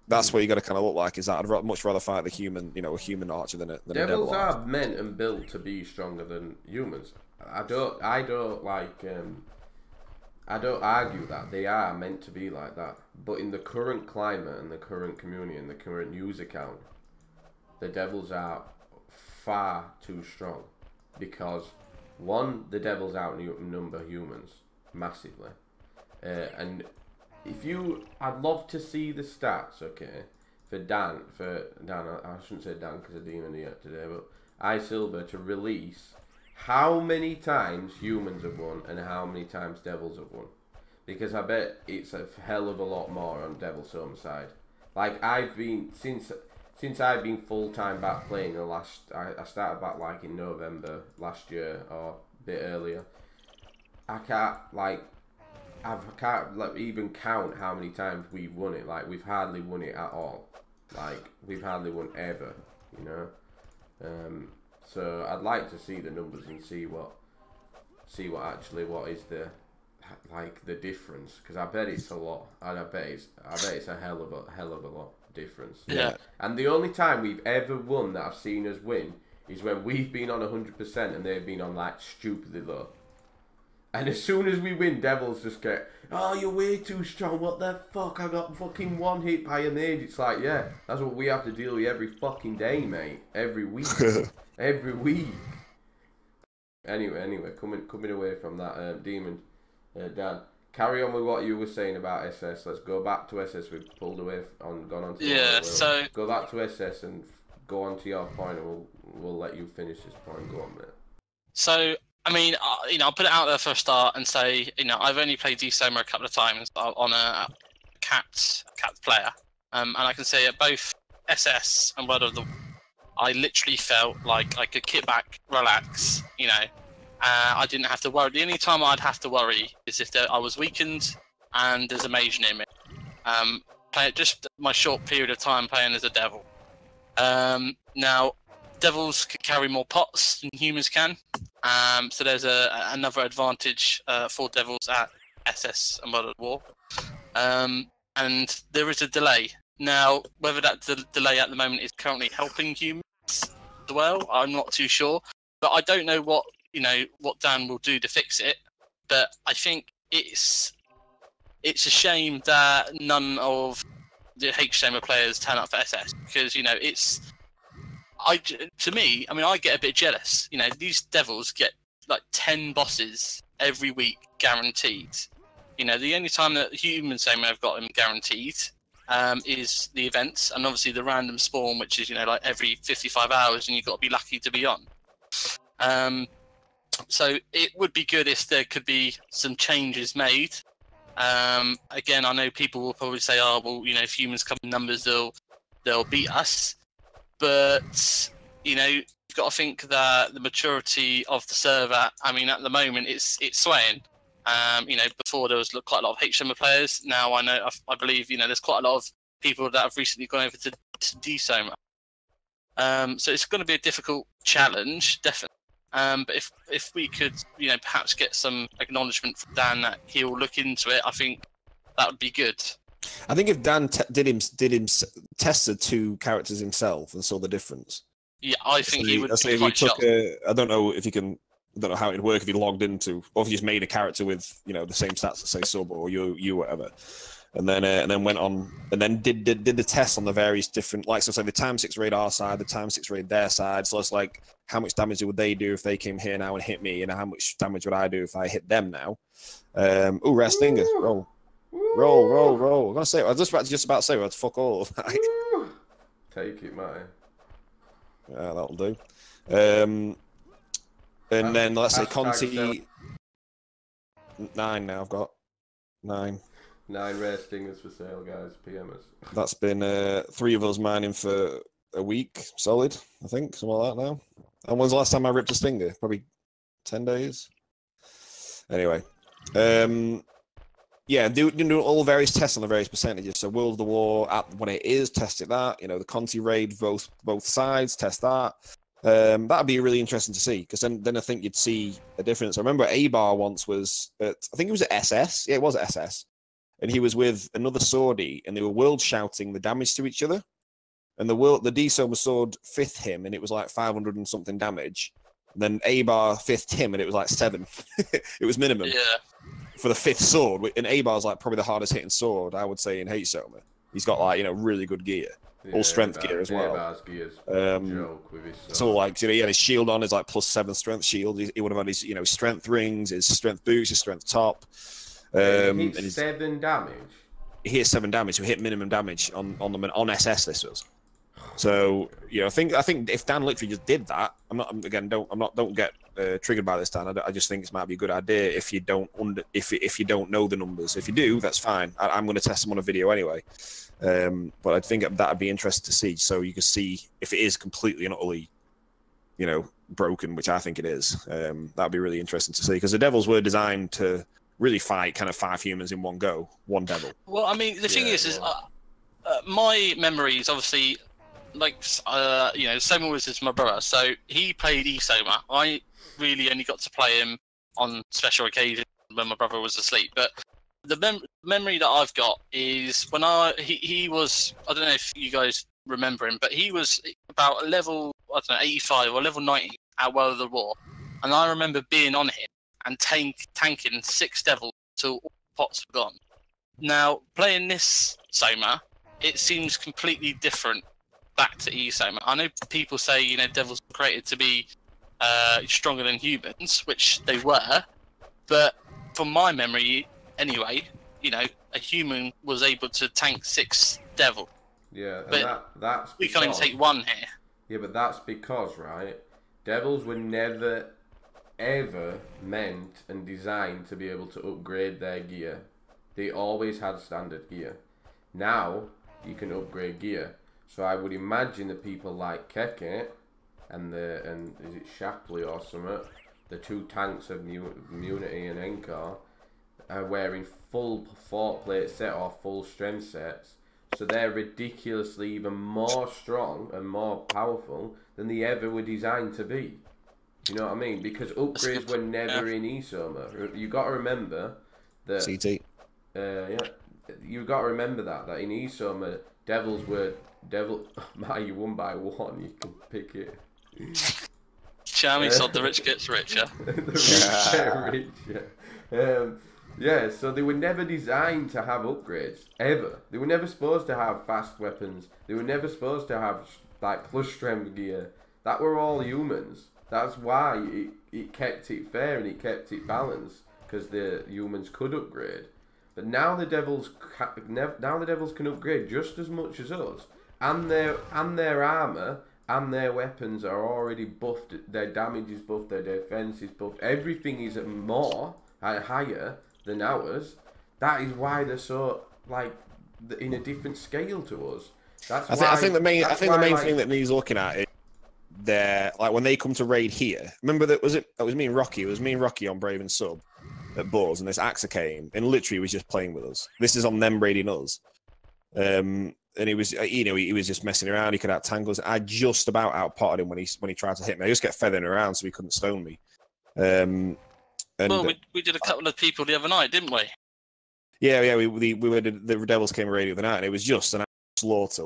that's where you got to kind of look like, is that I'd much rather fight the human, you know, a human archer than a devil archer. Devils are meant and built to be stronger than humans. I don't argue that they are meant to be like that. But in the current climate and the current community and the current user count, the devils are far too strong, because one, the devils outnumber humans massively, and I'd love to see the stats, okay, for Dan. I shouldn't say Dan because of Demon here today, but Silver to release how many times humans have won and how many times devils have won. Because I bet it's a hell of a lot more on Devil's Home side. Like, I've been, since I've been full-time back playing I started back like in November last year or a bit earlier. I can't even count how many times we've won it. Like, we've hardly won it at all. Like, we've hardly won ever, you know? So I'd like to see the numbers and see what is the difference, because I bet it's a lot, and I bet it's a hell of a lot difference. Yeah. And the only time we've ever won that I've seen us win is when we've been on 100% and they've been on like stupidly low. And as soon as we win, Devils just get, oh, you're way too strong, what the fuck, I got fucking one hit by a mage. It's like, yeah, that's what we have to deal with every fucking day, mate. Every week. Every week. Anyway, coming away from that, Demon, Dan, carry on with what you were saying about SS. Let's go back to SS. We've pulled away gone on to so go back to SS and go on to your point, and we'll let you finish this point. Go on, mate. So, I mean, I'll put it out there for a start and say, I've only played D-Soma a couple of times on a capped player, and I can say at both SS and World of the, I literally felt like I could kick back, relax, I didn't have to worry. The only time I'd have to worry is if I was weakened and there's a mage near me. Just my short period of time playing as a devil. Now, devils can carry more pots than humans can. So there's another advantage for devils at SS and World of War. And there is a delay. Now, whether that delay at the moment is currently helping humans as well, I'm not too sure. But I don't know what Dan will do to fix it. But I think it's a shame that none of the H-Soma players turn up for SS, because I get a bit jealous. These devils get like 10 bosses every week guaranteed. The only time that human Soma have got them guaranteed is the events, and obviously the random spawn, which is like every 55 hours, and you've got to be lucky to be on. So it would be good if there could be some changes made. Again, I know people will probably say, "Oh, well, if humans come in numbers, they'll beat us." But you've got to think that the maturity of the server. I mean, at the moment, it's swaying. Before there was quite a lot of H-Soma players. Now I believe there's quite a lot of people that have recently gone over to D-Soma. So it's going to be a difficult challenge, definitely. But if we could, perhaps get some acknowledgement from Dan that he'll look into it, I think that would be good. I think if Dan tested two characters himself and saw the difference. Yeah, I think he would. Be quite shocked. I don't know if he can. I don't know how it'd work if he logged into, or if he just made a character with the same stats as say sub or you whatever, and then went on and then did the tests on the various different, like, so say the time 6 raid our side, the time 6 raid their side. So it's like, how much damage would they do if they came here now and hit me, and how much damage would I do if I hit them now? Ooh, rare stingers, roll. I was just about to say, well, fuck all. Take it, Matty. Yeah, that'll do. And then let's say Conti. 9 now. I've got 9. 9 rare stingers for sale, guys. PM us. That's been 3 of us mining for a week, solid. I think something like that now. And when's the last time I ripped a stinger? Probably 10 days. Anyway, yeah, do all various tests on the various percentages. So World of the War when it is, test it that. The Conti raid, both sides, test that. That'd be really interesting to see, because then I think you'd see a difference. I remember A-Bar once was I think it was at SS. Yeah, it was at SS, and he was with another swordie, and they were world shouting the damage to each other. And the D-Soma sword 5th him, and it was like 500 and something damage. And then A-Bar 5th him, and it was like 7. It was minimum for the 5th sword. And A-Bar's like probably the hardest hitting sword, I would say, in H-Soma. He's got like really good gear. All strength gear as well. Joke with his so like, he had his shield on, his like +7 strength shield. He would have had his strength rings, his strength boots, his strength top. He hit 7 damage. He hit 7 damage. So he hit minimum damage on SS. This was. So I think if Dan literally just did that, don't get triggered by this, Dan. I just think it might be a good idea if you don't if you don't know the numbers. If you do, that's fine. I'm going to test them on a video anyway. But I think that'd be interesting to see, so you can see if it is completely and utterly, broken, which I think it is. That'd be really interesting to see, because the devils were designed to really fight kind of 5 humans in one go, one devil. Well, I mean, the thing is my memories obviously, Soma was my brother, so he played Soma. I really only got to play him on special occasions when my brother was asleep. But the memory that I've got is when he was, I don't know if you guys remember him, but he was about level 85 or level 90 at World of the War, and I remember being on him and tanking 6 devils till all pots were gone. Now, playing this Soma, it seems completely different back to Soma. I know people say, devils were created to be stronger than humans, which they were, but from my memory, anyway, a human was able to tank 6 devil. Yeah, and but that's we can only take 1 here. Yeah, but that's because, right, devils were never, ever meant and designed to be able to upgrade their gear. They always had standard gear. Now, you can upgrade gear. So I would imagine that people like Keke and is it Shapley or something, the 2 tanks of Immunity and Enkar, are wearing full fort plate set or full strength sets. So they're ridiculously even more strong and more powerful than they ever were designed to be. You know what I mean? Because upgrades were never in Soma. You got to remember that. CT. You got to remember that in Soma, devils were Matty, you 1 by 1. You can pick it. Charmy said the rich gets richer. The rich get richer. Yeah, so they were never designed to have upgrades, ever. They were never supposed to have fast weapons. They were never supposed to have, plus strength gear. That were all humans. That's why it kept it fair and it kept it balanced, because the humans could upgrade. But now the devils can upgrade just as much as us, and their armor and their weapons are already buffed. Their damage is buffed. Their defense is buffed. Everything is higher than ours. That is why they're so in a different scale to us. I think the main thing that needs looking at is they're when they come to raid here. Remember that was me and Rocky. It was me and Rocky on Brave and Sub at Boars, and this Axa came and literally was just playing with us. This is on them raiding us. And he was, he was just messing around. He could out tangles. I just about outpotted him when he tried to hit me. I just kept feathering around so he couldn't stone me. We did a couple of people the other night, didn't we? Yeah. We were the Devils came raiding the night, and it was just an slaughter.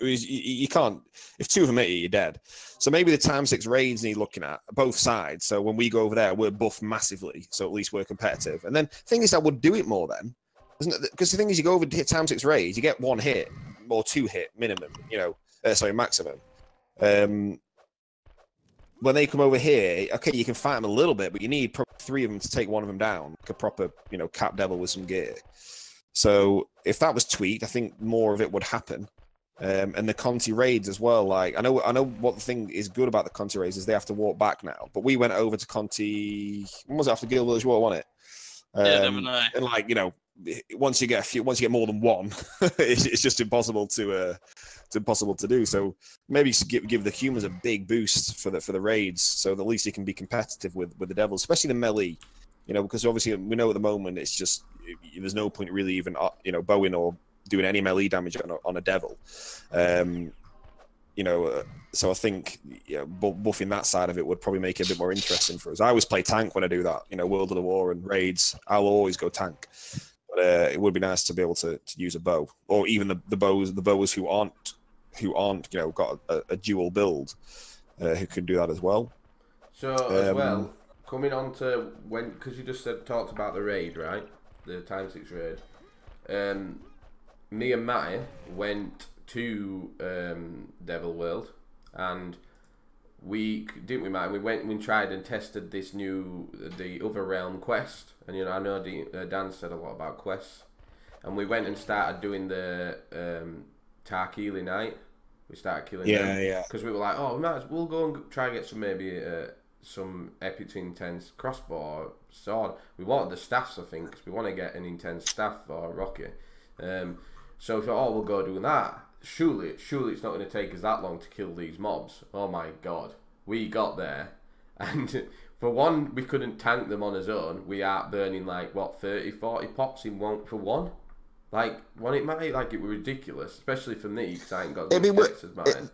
You can't. If 2 of them hit you, you're dead. So maybe the time 6 raids need looking at both sides. So when we go over there, we're buffed massively. So at least we're competitive. And then the thing is, I would do it more then. Because the thing is, you go over to hit time 6 raids, you get 1 hit or 2 hit minimum. Maximum. When they come over here, okay, you can fight them a little bit, but you need probably 3 of them to take 1 of them down, like a proper, cap devil with some gear. So if that was tweaked, I think more of it would happen. And the Conti raids as well. I know what the thing is good about the Conti raids is they have to walk back now. But we went over to Conti. When was it, after Guild Village War? Wasn't it? Yeah, never know. And once you get more than 1, it's just impossible to do. So maybe give the humans a big boost for the raids, so that at least you can be competitive with the devils, especially the melee. Because obviously we know at the moment it's just there's no point really even bowing or doing any melee damage on a devil. So I think buffing that side of it would probably make it a bit more interesting for us. I always play tank when I do that. World of the War and raids, I'll always go tank. But it would be nice to be able to use a bow, or even the bows who aren't got a dual build, who can do that as well. So as well, coming on to because you just talked about the raid, right? The time 6 raid. Me and Matty went to Devil World, and we went and tried and tested the Other Realm quest. And I know Dan said a lot about quests, and we went and started doing the Tarkili night, We started killing them. Yeah. Because we were like, oh, we'll go and try and get some epic to intense crossbow or sword. We wanted the staffs, I think, because we want to get an intense staff or Rocky. So we thought, oh, we'll go do that. Surely it's not going to take us that long to kill these mobs. Oh my god. We got there, and for one, we couldn't tank them on his own. We are burning like, 30, 40 pots in one for one? Like, when it might, like, it was ridiculous, especially for me, because I ain't got the as mine.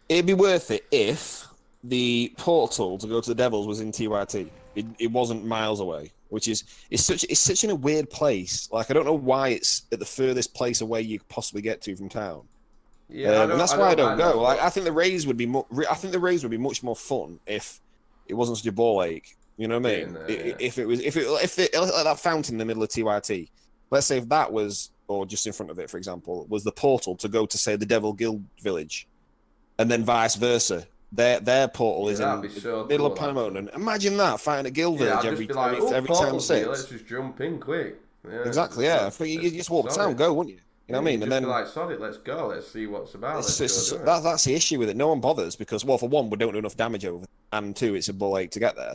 It'd be worth it if the portal to go to the Devils was in TYT. It wasn't miles away, which is it's such in a weird place. Like, I don't know why it's at the furthest place away you could possibly get to from town. Yeah, and that's why I don't go. Like, I think the Rays would be much more fun if it wasn't such a ball ache. You know what I mean? If it like that fountain in the middle of TYT. Let's say if that was, or just in front of it, for example, was the portal to go to, say, the Devil Guild Village, and then vice versa. Their portal is in the middle of Pandemonium. Imagine that, fighting at Guild Village every time 6. Let's just jump in quick. Yeah, exactly, yeah. You just walk the town, go, wouldn't you? You know what I mean? And then like, sod it, let's go. Let's see what's about. That's the issue with it. No one bothers because, well, for one, we don't do enough damage over, and two, it's a ball ache to get there.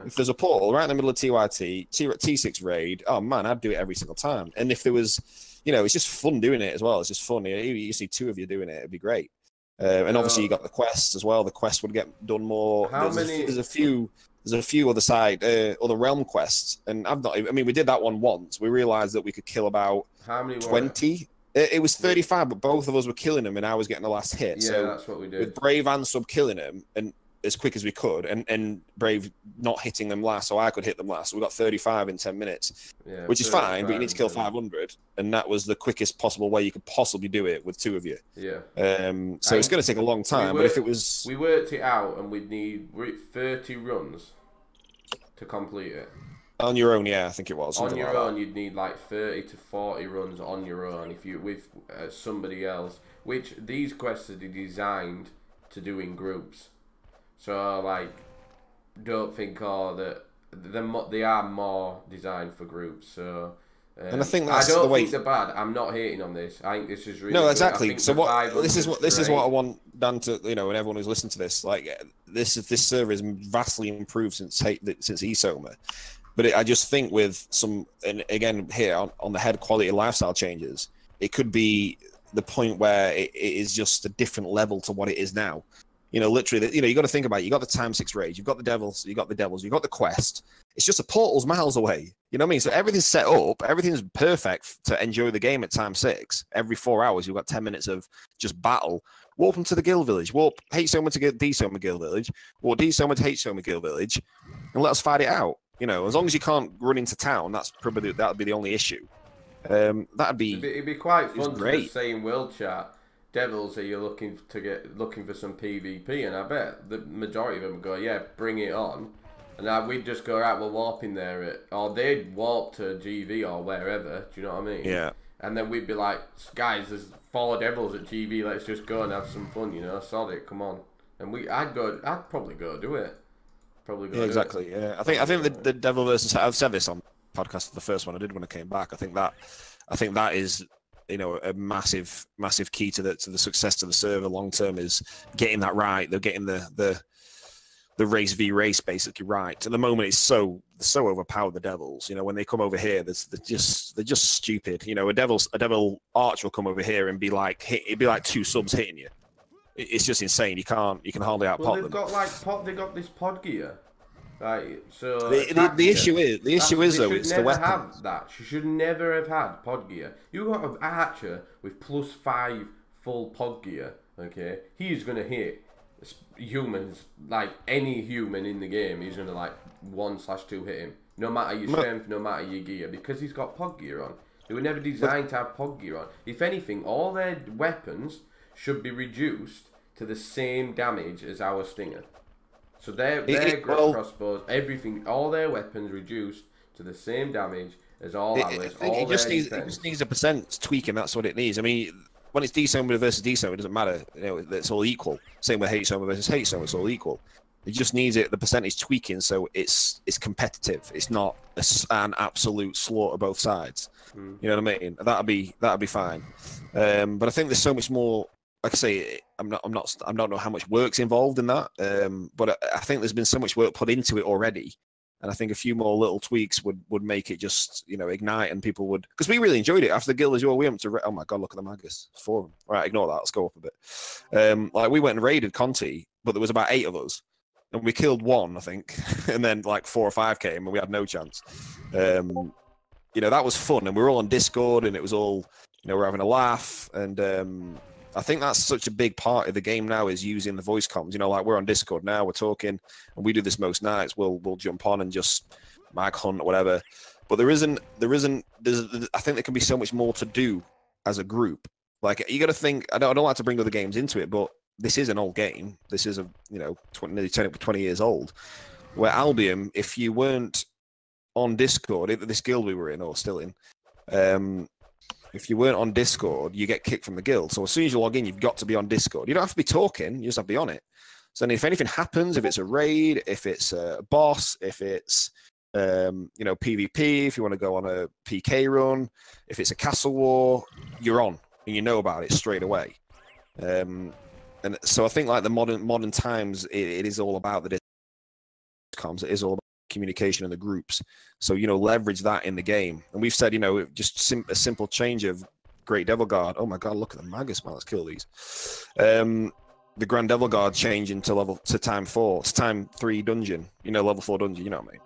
If there's a portal right in the middle of TYT, T6 raid, oh man, I'd do it every single time. And if there was, it's just fun doing it as well. It's just fun. You see 2 of you doing it, it'd be great. And obviously you got the quests as well. The quest would get done more. There's a few other realm quests, and we did that one once. We realized that we could kill about 20. It was 35, but both of us were killing them, and I was getting the last hit. Yeah, so that's what we did. With Brave and Sub killing them, and as quick as we could, and Brave not hitting them last, so I could hit them last. So we got 35 in 10 minutes, which is fine, but you need to kill 500, and that was the quickest possible way you could possibly do it with 2 of you. Yeah. So it's going to take a long time, but if it was... We worked it out, and we'd need 30 runs to complete it. On your own, yeah, I think it was. On your own, you'd need like 30 to 40 runs on your own if you with somebody else. Which these quests are designed to do in groups. So like, don't think that they are more designed for groups. So. And I think that's I don't the way. think they're bad. I'm not hating on this. I think this is really no, exactly. Good. So this is what I want Dan to and everyone who's listening to this, like this server is vastly improved since myth-of-soma. But I just think with some, and again here on the head quality of lifestyle changes, it could be the point where it is just a different level to what it is now. Literally, you got to think about it. You got the time 6 raids, you've got the devils, you got the quest. It's just a portal's miles away. You know what I mean? So everything's set up, everything's perfect to enjoy the game at time 6. Every 4 hours, you've got 10 minutes of just battle. Warp them to the Guild Village. Warp H-Soma to D-Soma Guild Village. Warp D-Soma to H-Soma Guild Village, and let us fight it out. As long as you can't run into town, that'd be the only issue. It'd be quite fun to just say in World Chat, Devils, are you looking for some PvP? And I bet the majority of them go, yeah, bring it on. And we'd just go, right, we'll warp in there, or they'd warp to GV or wherever. Do you know what I mean? Yeah. And then we'd be like, guys, there's 4 Devils at GV. Let's just go and have some fun. Sod it, come on. And I'd probably go do it. Exactly. Yeah, I think the Devil versus. I've said this on podcast for the first one I did when I came back. I think that is a massive key to the success to the server long term is getting that right. They're getting the race v race basically right. At the moment, it's so overpowered. The Devils, when they come over here, they're just stupid. A devil arch will come over here and it'd be like 2 subs hitting you. It's just insane. You can hardly outpot them. They've got this pod gear. Right, so the issue is though, it's the weapon. Have that. She should never have had pod gear. You got an archer with +5 full pod gear. Okay, he's gonna hit humans like any human in the game. He's gonna 1/2 hit him, no matter your strength, no matter your gear, because he's got pod gear on. They were never designed to have pod gear on. If anything, all their weapons should be reduced to the same damage as our Stinger. So their crossbows, everything, all their weapons reduced to the same damage as all ours. It just needs a percent tweaking. That's what it needs. I mean, when it's D-Soma versus D-Soma, it doesn't matter. It's all equal. Same with H-Soma versus H-Soma, it's all equal. It just needs the percentage tweaking so it's competitive. It's not an absolute slaughter both sides. You know what I mean? That'd be fine. But I think there's so much more. Like I say, I don't know how much work's involved in that, but I think there's been so much work put into it already, and I think a few more little tweaks would make it just, you know, ignite, and people would, because we really enjoyed it after the guild as well. We went to, oh my god, look at the Magus, 4 of them. All right, ignore that. Let's go up a bit. Like we went and raided Conti, but there was about 8 of us, and we killed 1, I think, and then like 4 or 5 came, and we had no chance. You know, that was fun, and we were all on Discord, and it was all, you know, we're having a laugh, and I think that's such a big part of the game now, is using the voice comms. You know, like we're on Discord now, we're talking, and we do this most nights. We'll jump on and just mag hunt or whatever. But I think there can be so much more to do as a group. Like, you got to think, I don't like to bring other games into it, but this is an old game. This is nearly 20 years old. Where Albion, if you weren't on Discord, this guild we were in, or still in, if you weren't on Discord, you get kicked from the guild. So as soon as you log in, you've got to be on Discord. You don't have to be talking, you just have to be on it. So then if anything happens, if it's a raid, if it's a boss, if it's PvP, if you want to go on a PK run, if it's a castle war, you're on and you know about it straight away. And so I think like the modern times, it is all about the comms. It is all about communication in the groups. So, you know, leverage that in the game. And we've said, you know, just a simple change of Great Devil Guard. Oh my god, look at the Magus, man. Let's kill these. The Grand Devil Guard changing to time 4, to time 3 dungeon. You know, level 4 dungeon. You know what I mean?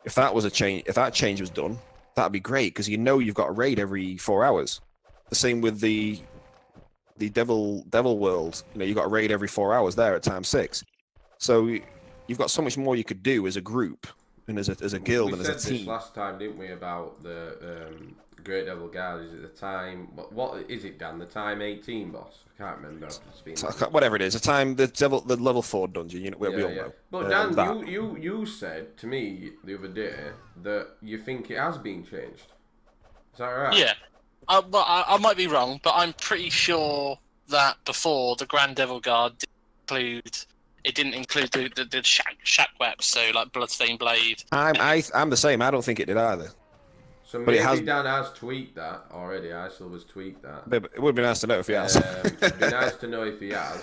If that was a change, if that change was done, that'd be great, because you know you've got a raid every 4 hours. The same with the Devil World. You know, you've got a raid every 4 hours there at time 6. So you've got so much more you could do as a group and as a guild and as a team. We said this last time, didn't we, about the Great Devil Guard? Is it the time? What is it, Dan? The time 18 boss? I can't remember. Whatever it is, the level 4 dungeon. You know, we all know. But Dan, you said to me the other day that you think it has been changed. Is that right? Yeah. Well, I might be wrong, but I'm pretty sure that before the Grand Devil Guard didn't include the shack weapons, so like Bloodstained Blade. I'm the same. I don't think it did either. So maybe Dan has tweaked that already. Isilver's tweaked that. But it would be nice to know if he has. It'd be nice to know if he has.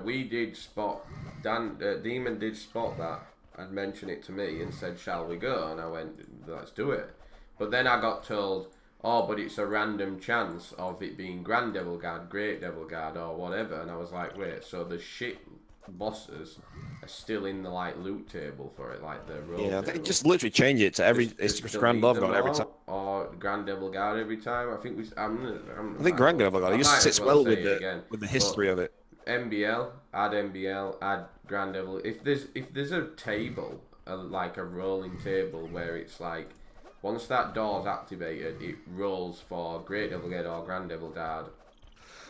We did spot Demon did spot that and mentioned it to me and said, "Shall we go?" And I went, "Let's do it." But then I got told, "Oh, but it's a random chance of it being Grand Devil Guard, Great Devil Guard, or whatever." And I was like, "Wait, so the shit bosses are still in the like loot table for it, like the roll I think just literally change it to every it's Grand Devil Guard every time, or Grand Devil Guard every time." I think I think Grand Devil Guard. It just sits well with the history of it. MBL, add Grand Devil. If there's a table, like a rolling table, where it's like once that door's activated, it rolls for Great Devil Guard or Grand Devil Guard.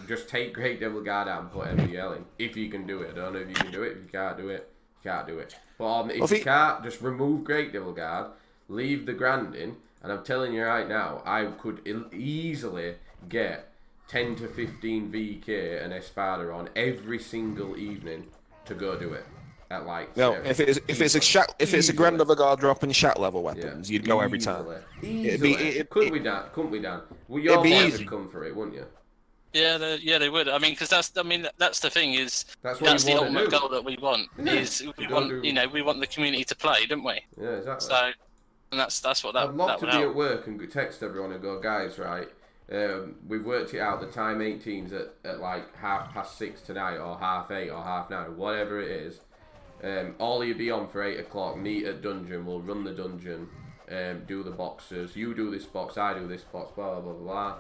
Just take Great Devil Guard out and put MBL in. If you can do it. I don't know if you can do it. If you can't do it, you can't do it. But if you can't, just remove Great Devil Guard, leave the Grand in, and I'm telling you right now, I could easily get 10 to 15 VK and Espada on every single evening to go do it. At like if it's a Grand Devil Guard drop and shack level weapons, you'd go every time. Couldn't we, Dan? Well, you're going to come for it, wouldn't you? Yeah, they would. I mean, because that's the thing is that's the ultimate goal that we want. Yeah. Is we want the community to play, don't we? Yeah, exactly. So, and that's what that. I'd love to be at work and text everyone and go, guys, right? We've worked it out. The time 18's at like 6:30 tonight, or 8:30, or 9:30, whatever it is. All you'll be on for 8 o'clock. Meet at dungeon. We'll run the dungeon. Do the boxes. You do this box. I do this box. Blah blah blah blah.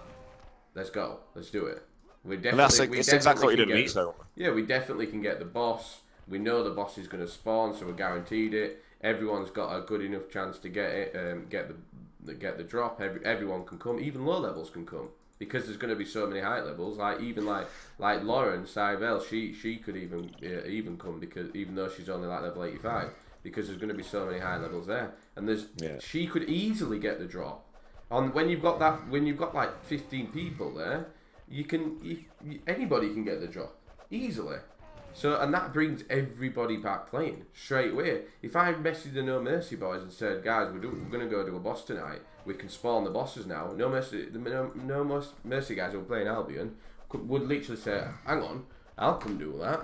Let's go. Let's do it. It's exactly what you did meet, though. Yeah, we definitely can get the boss. We know the boss is going to spawn, so we're guaranteed it. Everyone's got a good enough chance to get it, get the drop. Everyone can come. Even low levels can come, because there's going to be so many high levels. Like Lauren Cybel, she could even come, because even though she's only like level 85, because there's going to be so many high levels there, and she could easily get the drop. When you've got like 15 people there, anybody can get the drop easily. So, and that brings everybody back playing straight away. If I messaged the No Mercy boys and said, guys, we're going to go do a boss tonight, we can spawn the bosses now. No Mercy guys who are playing Albion would literally say, hang on, I'll come do that.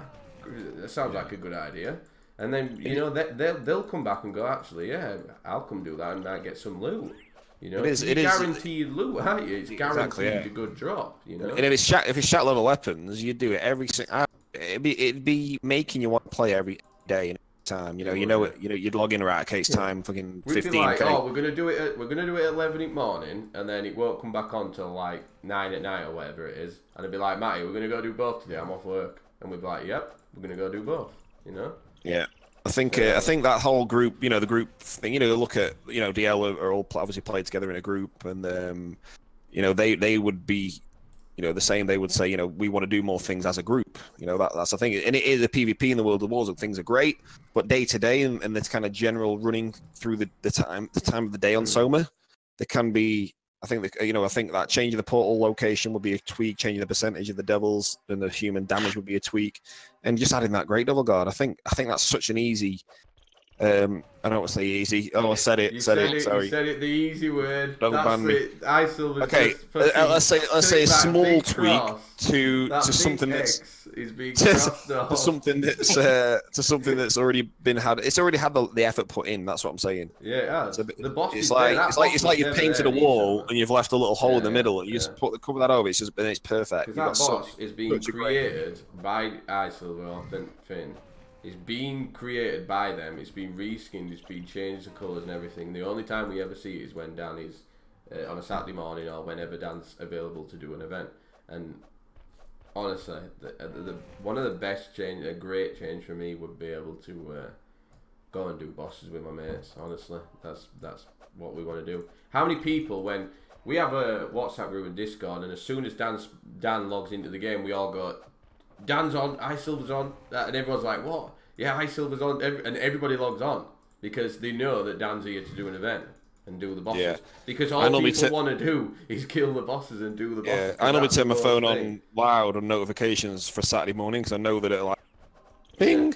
That sounds like a good idea. And then, you know, they'll come back and go, actually, yeah, I'll come do that and might get some loot. You know, it's guaranteed loot, aren't you? It's guaranteed a good drop, you know. And if it's shot level weapons, you do it every it'd be making you want to play every day and time. You'd log in right, okay, it's time, fucking 15. We'd be like, oh, we're gonna do it at 11 in the morning, and then it won't come back on till like 9 at night or whatever it is. And it'd be like, Matty, we're gonna go do both today. I'm off work, and we'd be like, yep, we're gonna go do both. You know. Yeah. I think that whole group, the group thing, look at, DL are all obviously played together in a group, and they would be, the same. They would say, we want to do more things as a group. That's the thing, and it is a PvP in the World of Wars, and things are great, but day to day and this kind of general running through the time of the day on Soma, there can be. I think that changing the portal location would be a tweak, changing the percentage of the devils and the human damage would be a tweak, and just adding that Great Devil Guard. I think that's such an easy. I don't want to say easy. Oh, I said it. Sorry. You said it. The easy word. Don't ban me. Okay. Let's say a small tweak to something that's something that's already been had. It's already had the effort put in. That's what I'm saying. Yeah. The boss. It's like you've painted a wall and you've left a little hole in the middle, and you just cover that over. It's perfect. That boss is being created by Isilver or Finn. It's being created by them. It's been reskinned. It's been changed the colours and everything. The only time we ever see it is when Dan is on a Saturday morning or whenever Dan's available to do an event. And honestly, one of the best change, a great change for me, would be able to go and do bosses with my mates. Honestly, that's what we want to do. How many people, when we have a WhatsApp group and Discord, and as soon as Dan logs into the game, we all go, Dan's on, Isilver's on, and everyone's like, what? Yeah, Isilver's on, and everybody logs on because they know that Dan's here to do an event and do the bosses. Yeah. Because all people want to do is kill the bosses and do the bosses. Yeah, I normally turn my phone on loud on notifications for Saturday morning because I know that it'll like, ping,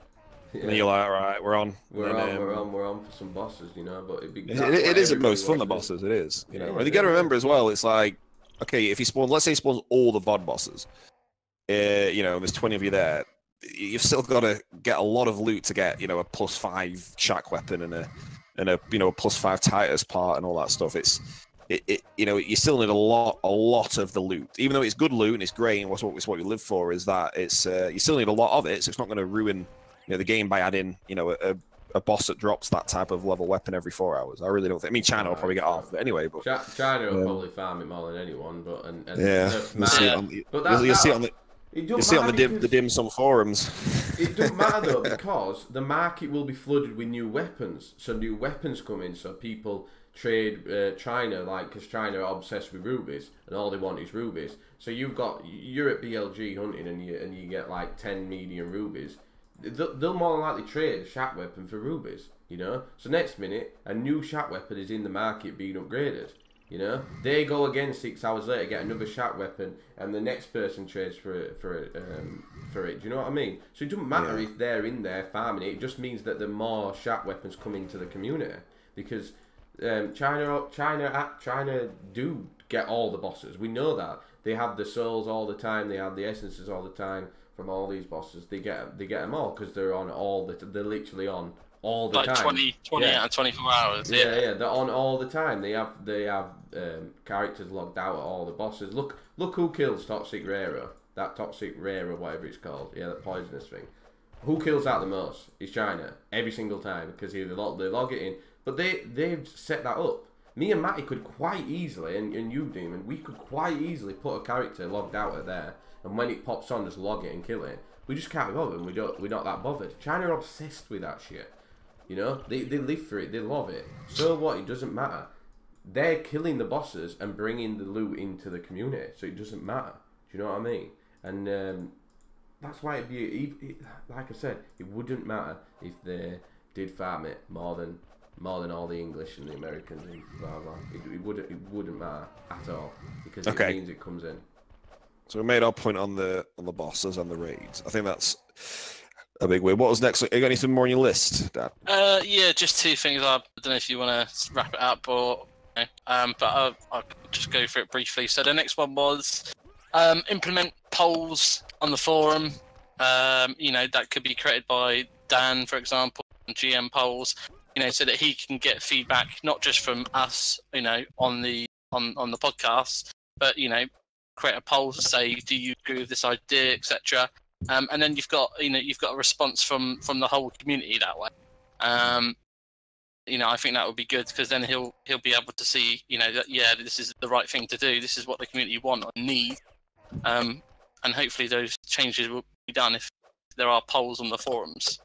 and then you're like, all right, we're on. We're on for some bosses, but it is the most fun, the bosses, it is, And you got to remember as well, it's like, okay, if he spawns, let's say he spawns all the VOD bosses, there's 20 of you there. You've still got to get a lot of loot to get, a +5 shack weapon and a +5 Titus part and all that stuff. You still need a lot of the loot, even though it's good loot and it's great. And it's what you live for. Is that it's you still need a lot of it, so it's not going to ruin the game by adding a boss that drops that type of level weapon every 4 hours. I really don't think. I mean, China will probably get off, but anyway. But China will probably farm it more than anyone. But you'll see it on the. You see it on the dim sum forums. It doesn't matter though, because the market will be flooded with new weapons. So new weapons come in, so people trade China, because China are obsessed with rubies, and all they want is rubies. So you're at BLG hunting, and you get like 10 medium rubies. They'll more than likely trade a shack weapon for rubies, So next minute, a new shack weapon is in the market being upgraded. They go again 6 hours later, get another shack weapon, and the next person trades for it. Do you know what I mean? So it doesn't matter if they're in there farming it. It just means that the more shack weapons come into the community, because China do get all the bosses. We know that they have the souls all the time. They have the essences all the time from all these bosses. They get them all because they're on they're literally on all the time. 20 out of 24 hours. Yeah, they're on all the time. They have characters logged out at all the bosses. Look who kills Toxic Rara. That Toxic Rara, whatever it's called. Yeah, that poisonous thing. Who kills that the most? It's China. Every single time, because they log it in. But they've set that up. Me and Matty could quite easily, and you, Demon, we could quite easily put a character logged out at there, and when it pops on, just log it and kill it. We just can't be bothered. We're not that bothered. China are obsessed with that shit. They live for it. They love it. So what? It doesn't matter. They're killing the bosses and bringing the loot into the community, so it doesn't matter. Do you know what I mean? And that's why like I said, it wouldn't matter if they did farm it more than all the English and the Americans and blah blah. It wouldn't matter at all, because it means it comes in. So we made our point on the bosses and the raids. I think that's a big way. What was next? You got anything more on your list, Dan? Yeah, just two things. I don't know if you want to wrap it up or, but I'll just go for it briefly. So the next one was implement polls on the forum. that could be created by Dan, for example, on GM polls, so that he can get feedback not just from us, on the podcast, but create a poll to say, do you agree with this idea, etc. And then you've got a response from the whole community that way. I think that would be good, because then he'll be able to see, that this is the right thing to do. This is what the community want or need, and hopefully those changes will be done if there are polls on the forums.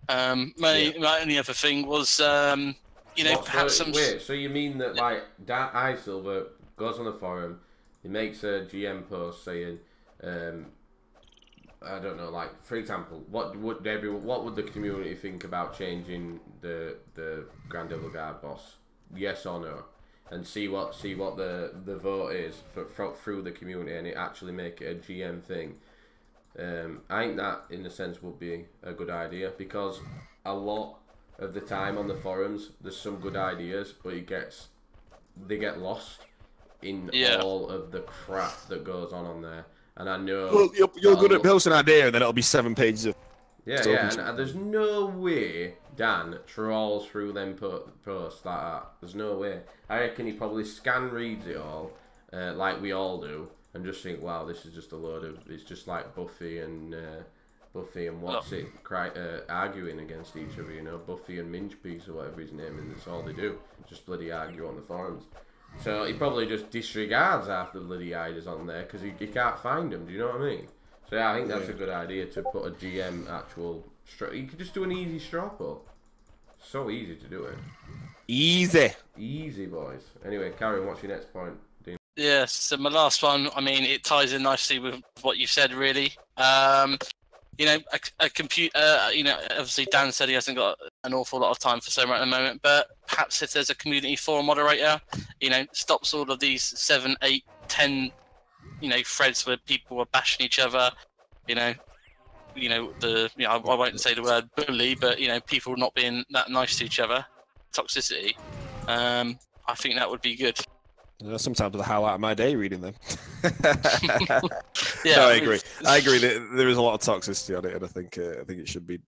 My only other thing was, perhaps some. Wait, so you mean that like Dan Silver goes on the forum, he makes a GM post saying, I don't know, like for example, what would the community think about changing the Grand Devil Guard boss? Yes or no? And see what the vote is through the community, and it actually make it a GM thing. I think that in a sense would be a good idea, because a lot of the time on the forums there's some good ideas, but they get lost in all of the crap that goes on there. And I know... Well, you're good at posting an idea, and then it'll be 7 pages of... Yeah, and there's no way Dan trawls through them posts like that. There's no way. I reckon he probably reads it all, like we all do, and just think, wow, this is just a load of... It's just like Buffy and arguing against each other, Buffy and Minchpiece or whatever his name is, and that's all they do. Just bloody argue on the forums. So he probably just disregards half the bloody ideas on there because he can't find them. Do you know what I mean? So yeah, I think that's a good idea to put a GM actual. You could just do an easy straw poll. So easy to do it. Easy, boys. Anyway, Karen, what's your next point, Dean? Yes, so my last one. I mean, it ties in nicely with what you said, really. A computer. Obviously Dan said he hasn't got an awful lot of time for Soma at the moment, but perhaps if there's a community forum moderator, stops all of these 7, 8, 10, threads where people are bashing each other. I won't say the word bully, but people not being that nice to each other, toxicity. I think that would be good. Sometimes the highlight of my day reading them. No, I agree. There is a lot of toxicity on it, and I think it should be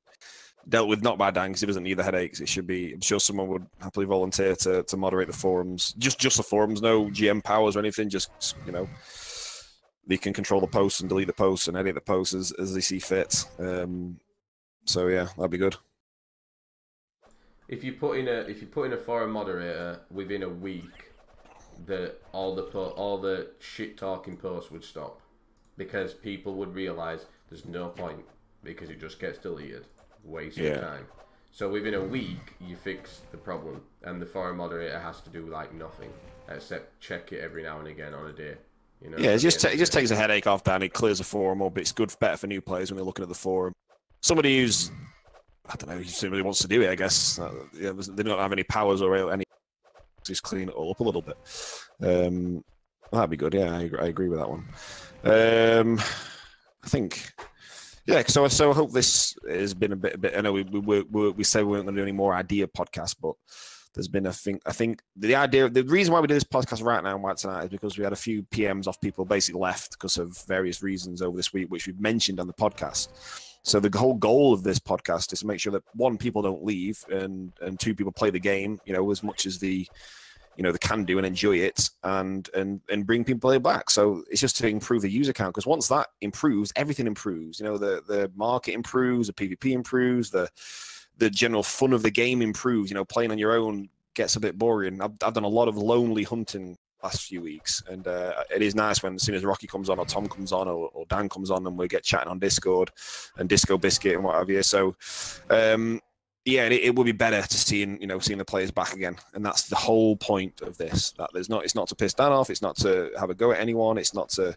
dealt with not by Dan, because he doesn't need the headaches. It should be. I'm sure someone would happily volunteer to moderate the forums. Just the forums, no GM powers or anything. Just they can control the posts and delete the posts and edit the posts as they see fit. So yeah, that'd be good. If you put in a forum moderator within a week, all the shit talking posts would stop, because people would realise there's no point, because it just gets deleted, waste of time. So within a week you fix the problem, and the forum moderator has to do like nothing except check it every now and again on a day. It just takes a headache off Dan. It clears the forum up. It's better for new players when they're looking at the forum. Somebody who's, I don't know, who simply wants to do it, I guess. They don't have any powers or any. Just clean it all up a little bit. That'd be good. Yeah, I agree with that one. I think, So I hope this has been a bit. I know we said we weren't going to do any more idea podcasts, but there's been I think the reason why we do this podcast right now and why tonight is because we had a few PMs off people basically left because of various reasons over this week, which we've mentioned on the podcast. So the whole goal of this podcast is to make sure that 1, people don't leave, and 2, people play the game, as much as they can do and enjoy it, and bring people back. So it's just to improve the user count, because once that improves, everything improves. The market improves, the PvP improves, the general fun of the game improves. Playing on your own gets a bit boring. I've done a lot of lonely hunting last few weeks, and it is nice when as soon as Rocky comes on or Tom comes on or Dan comes on, and we get chatting on Discord and Disco Biscuit and what have you. So it would be better to seeing the players back again, and that's the whole point of this. That it's not to piss Dan off, it's not to have a go at anyone, it's not to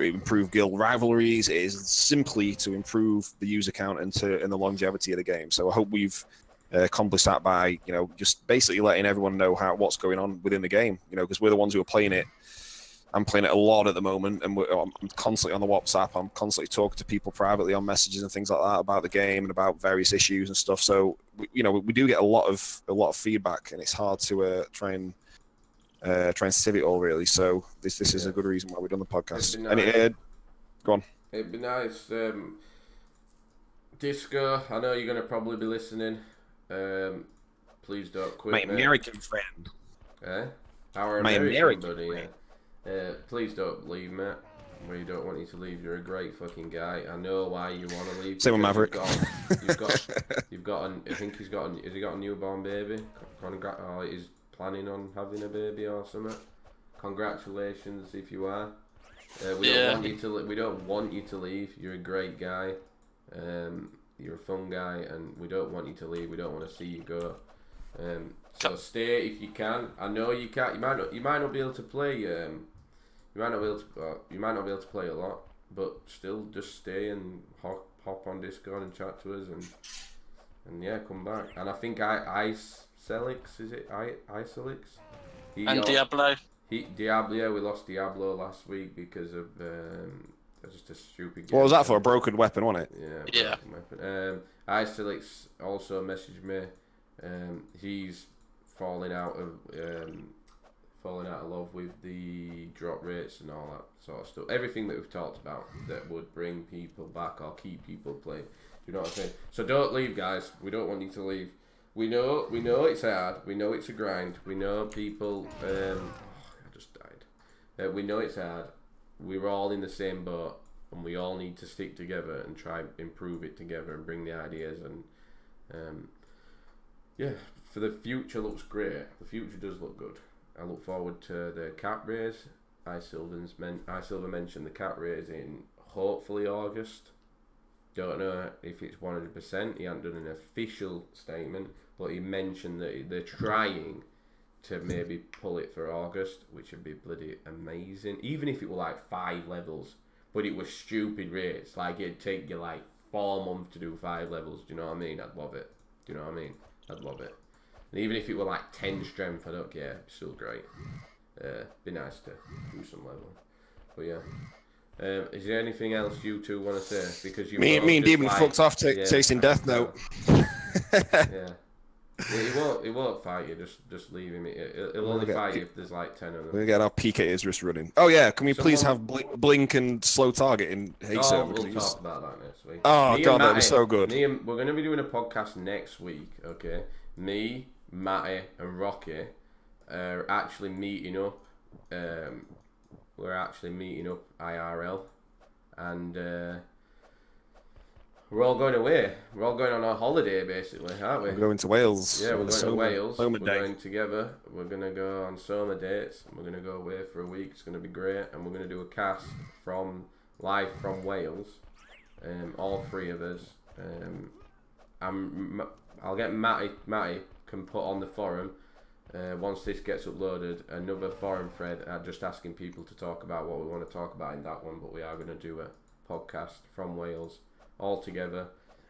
improve guild rivalries. It is simply to improve the user count and the longevity of the game. So I hope we've accomplished that by just basically letting everyone know what's going on within the game, because we're the ones who are playing it. I'm playing it a lot at the moment, and I'm constantly on the WhatsApp. I'm constantly talking to people privately on messages and things like that about the game and about various issues and stuff. So we do get a lot of feedback, and it's hard to try and sieve it all, really. So this is a good reason why we've done the podcast. Nice. Go on. It'd be nice. Disco, I know you're going to probably be listening. Please don't quit. My American friend. Our American buddy. Yeah. Please don't leave, mate. We don't want you to leave. You're a great fucking guy. I know why you want to leave. Same with Maverick. You've got. I think he's got. Has he got a newborn baby? Or he's planning on having a baby or something. Congratulations if you are. We don't want you to leave. You're a great guy. You're a fun guy, and we don't want you to leave. We don't want to see you go. So stay if you can. I know you can't. You might not be able to play. You might not be able to play a lot, but still just stay and hop on Discord and chat to us, and yeah, come back. And I think Icelix, is it Icelix? And Diablo. Diablo, yeah, we lost Diablo last week because of just a stupid game. What was that for? A broken weapon, wasn't it? Yeah. Weapon. Icelix also messaged me. He's falling out of love with the drop rates and all that sort of stuff. Everything that we've talked about that would bring people back or keep people playing. You know what I'm saying? So don't leave, guys. We don't want you to leave. We know it's hard. We know it's a grind. We know people. I just died. We know it's hard. We're all in the same boat, and we all need to stick together and try and improve it together and bring the ideas and yeah. For the future looks great. The future does look good. I look forward to the cat raise. Silver mentioned the cat raise in hopefully August. Don't know if it's 100%. He hasn't done an official statement, but he mentioned that they're trying to maybe pull it for August, which would be bloody amazing. Even if it were like 5 levels, but it was stupid rates. Like it'd take you like 4 months to do 5 levels. Do you know what I mean? I'd love it. Do you know what I mean? I'd love it. And even if it were like 10 strength, I don't care. It's still great. Be nice to do some level. But yeah. Is there anything else you two want to say? Because me and Demon fucked off chasing Death Note. Yeah. He won't fight you. Just leave him. He'll only fight you if there's like 10 of them. We're gonna get our PKs just running. Oh yeah, can we please have blink and slow target in Hazer? We'll talk about that next week. Oh god, that'd be so good. We're gonna be doing a podcast next week. Okay, me, Matty, and Rocky are actually meeting up. We're actually meeting up IRL, and we're all going away. We're all going on our holiday, basically, aren't we? We're going to Wales. Yeah, we're going to Wales. We're going together. We're going to go on Soma dates. We're going to go away for a week. It's going to be great. And we're going to do a cast live from Wales. All 3 of us. I'll get Matty can put on the forum, once this gets uploaded, another forum thread just asking people to talk about what we want to talk about in that one. But we are going to do a podcast from Wales. All together,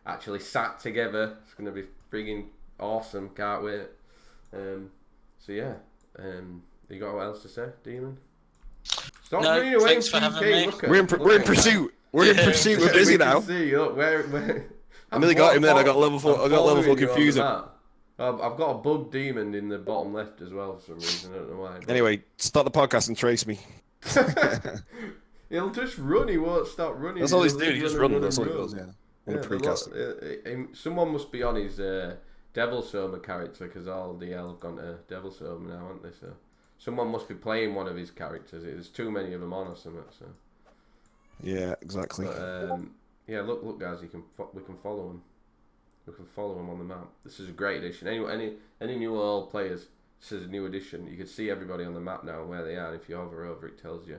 actually sat together. It's gonna be frigging awesome. Can't wait. So yeah. You got what else to say, Demon? Stop running away. Thanks for having me. We're in pursuit. We're in pursuit. We're busy now. I nearly got him then. I got level 4 confusion. I've got a bug demon in the bottom left as well for some reason. I don't know why. Anyway, start the podcast and trace me. He'll just run. He won't stop running. That's all he's doing. He just runs. That's all he does. Yeah. Someone must be on his Devil Soma character because all DL have gone to Devil Soma now, haven't they? So someone must be playing one of his characters. There's too many of them on or something. So yeah, exactly. But, yeah, look, guys. We can follow him. We can follow him on the map. This is a great addition. Any new old players, this is a new addition. You can see everybody on the map now where they are. If you hover over, it tells you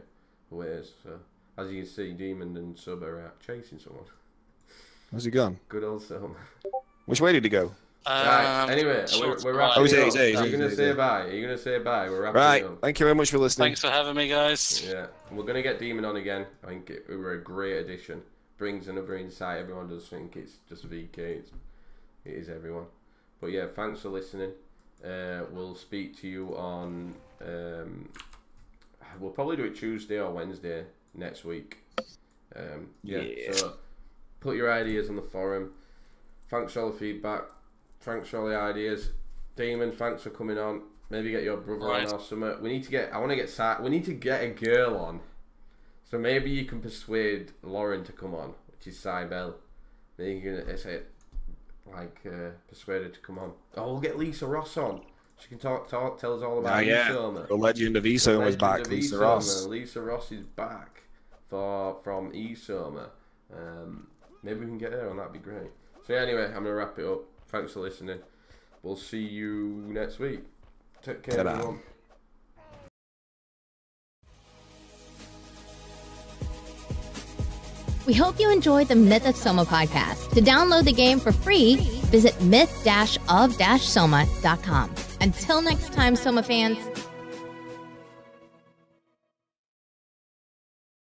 who it is. So as you can see, Demon and Sub are out chasing someone. Where's he gone? Good old Sub. Which way did he go? Right. Anyway, we're wrapping up. Are you going to say bye? Are you going to say bye? We're wrapping up. Thank you very much for listening. Thanks for having me, guys. Yeah, we're going to get Demon on again. I think we were a great addition. Brings another insight. Everyone does think it's just VK. It is everyone. But yeah, thanks for listening. We'll speak to you on... we'll probably do it Tuesday or Wednesday next week. So put your ideas on the forum. Thanks for all the feedback. Thanks for all the ideas. Damon, thanks for coming on. Maybe get your brother on or something. We need to get a girl on. So maybe you can persuade Lauren to come on, which is Cybele. Then you can say, persuade her to come on. Oh, we'll get Lisa Ross on. She can tell us all about e-Soma. The legend of e-Soma is back, Lisa Ross. Lisa Ross is back from e-Soma. Maybe we can get her on, that'd be great. So yeah, anyway, I'm going to wrap it up. Thanks for listening. We'll see you next week. Take care, everyone. We hope you enjoyed the Myth-of-Soma podcast. To download the game for free, visit myth-of-soma.com. Until next time, Soma fans,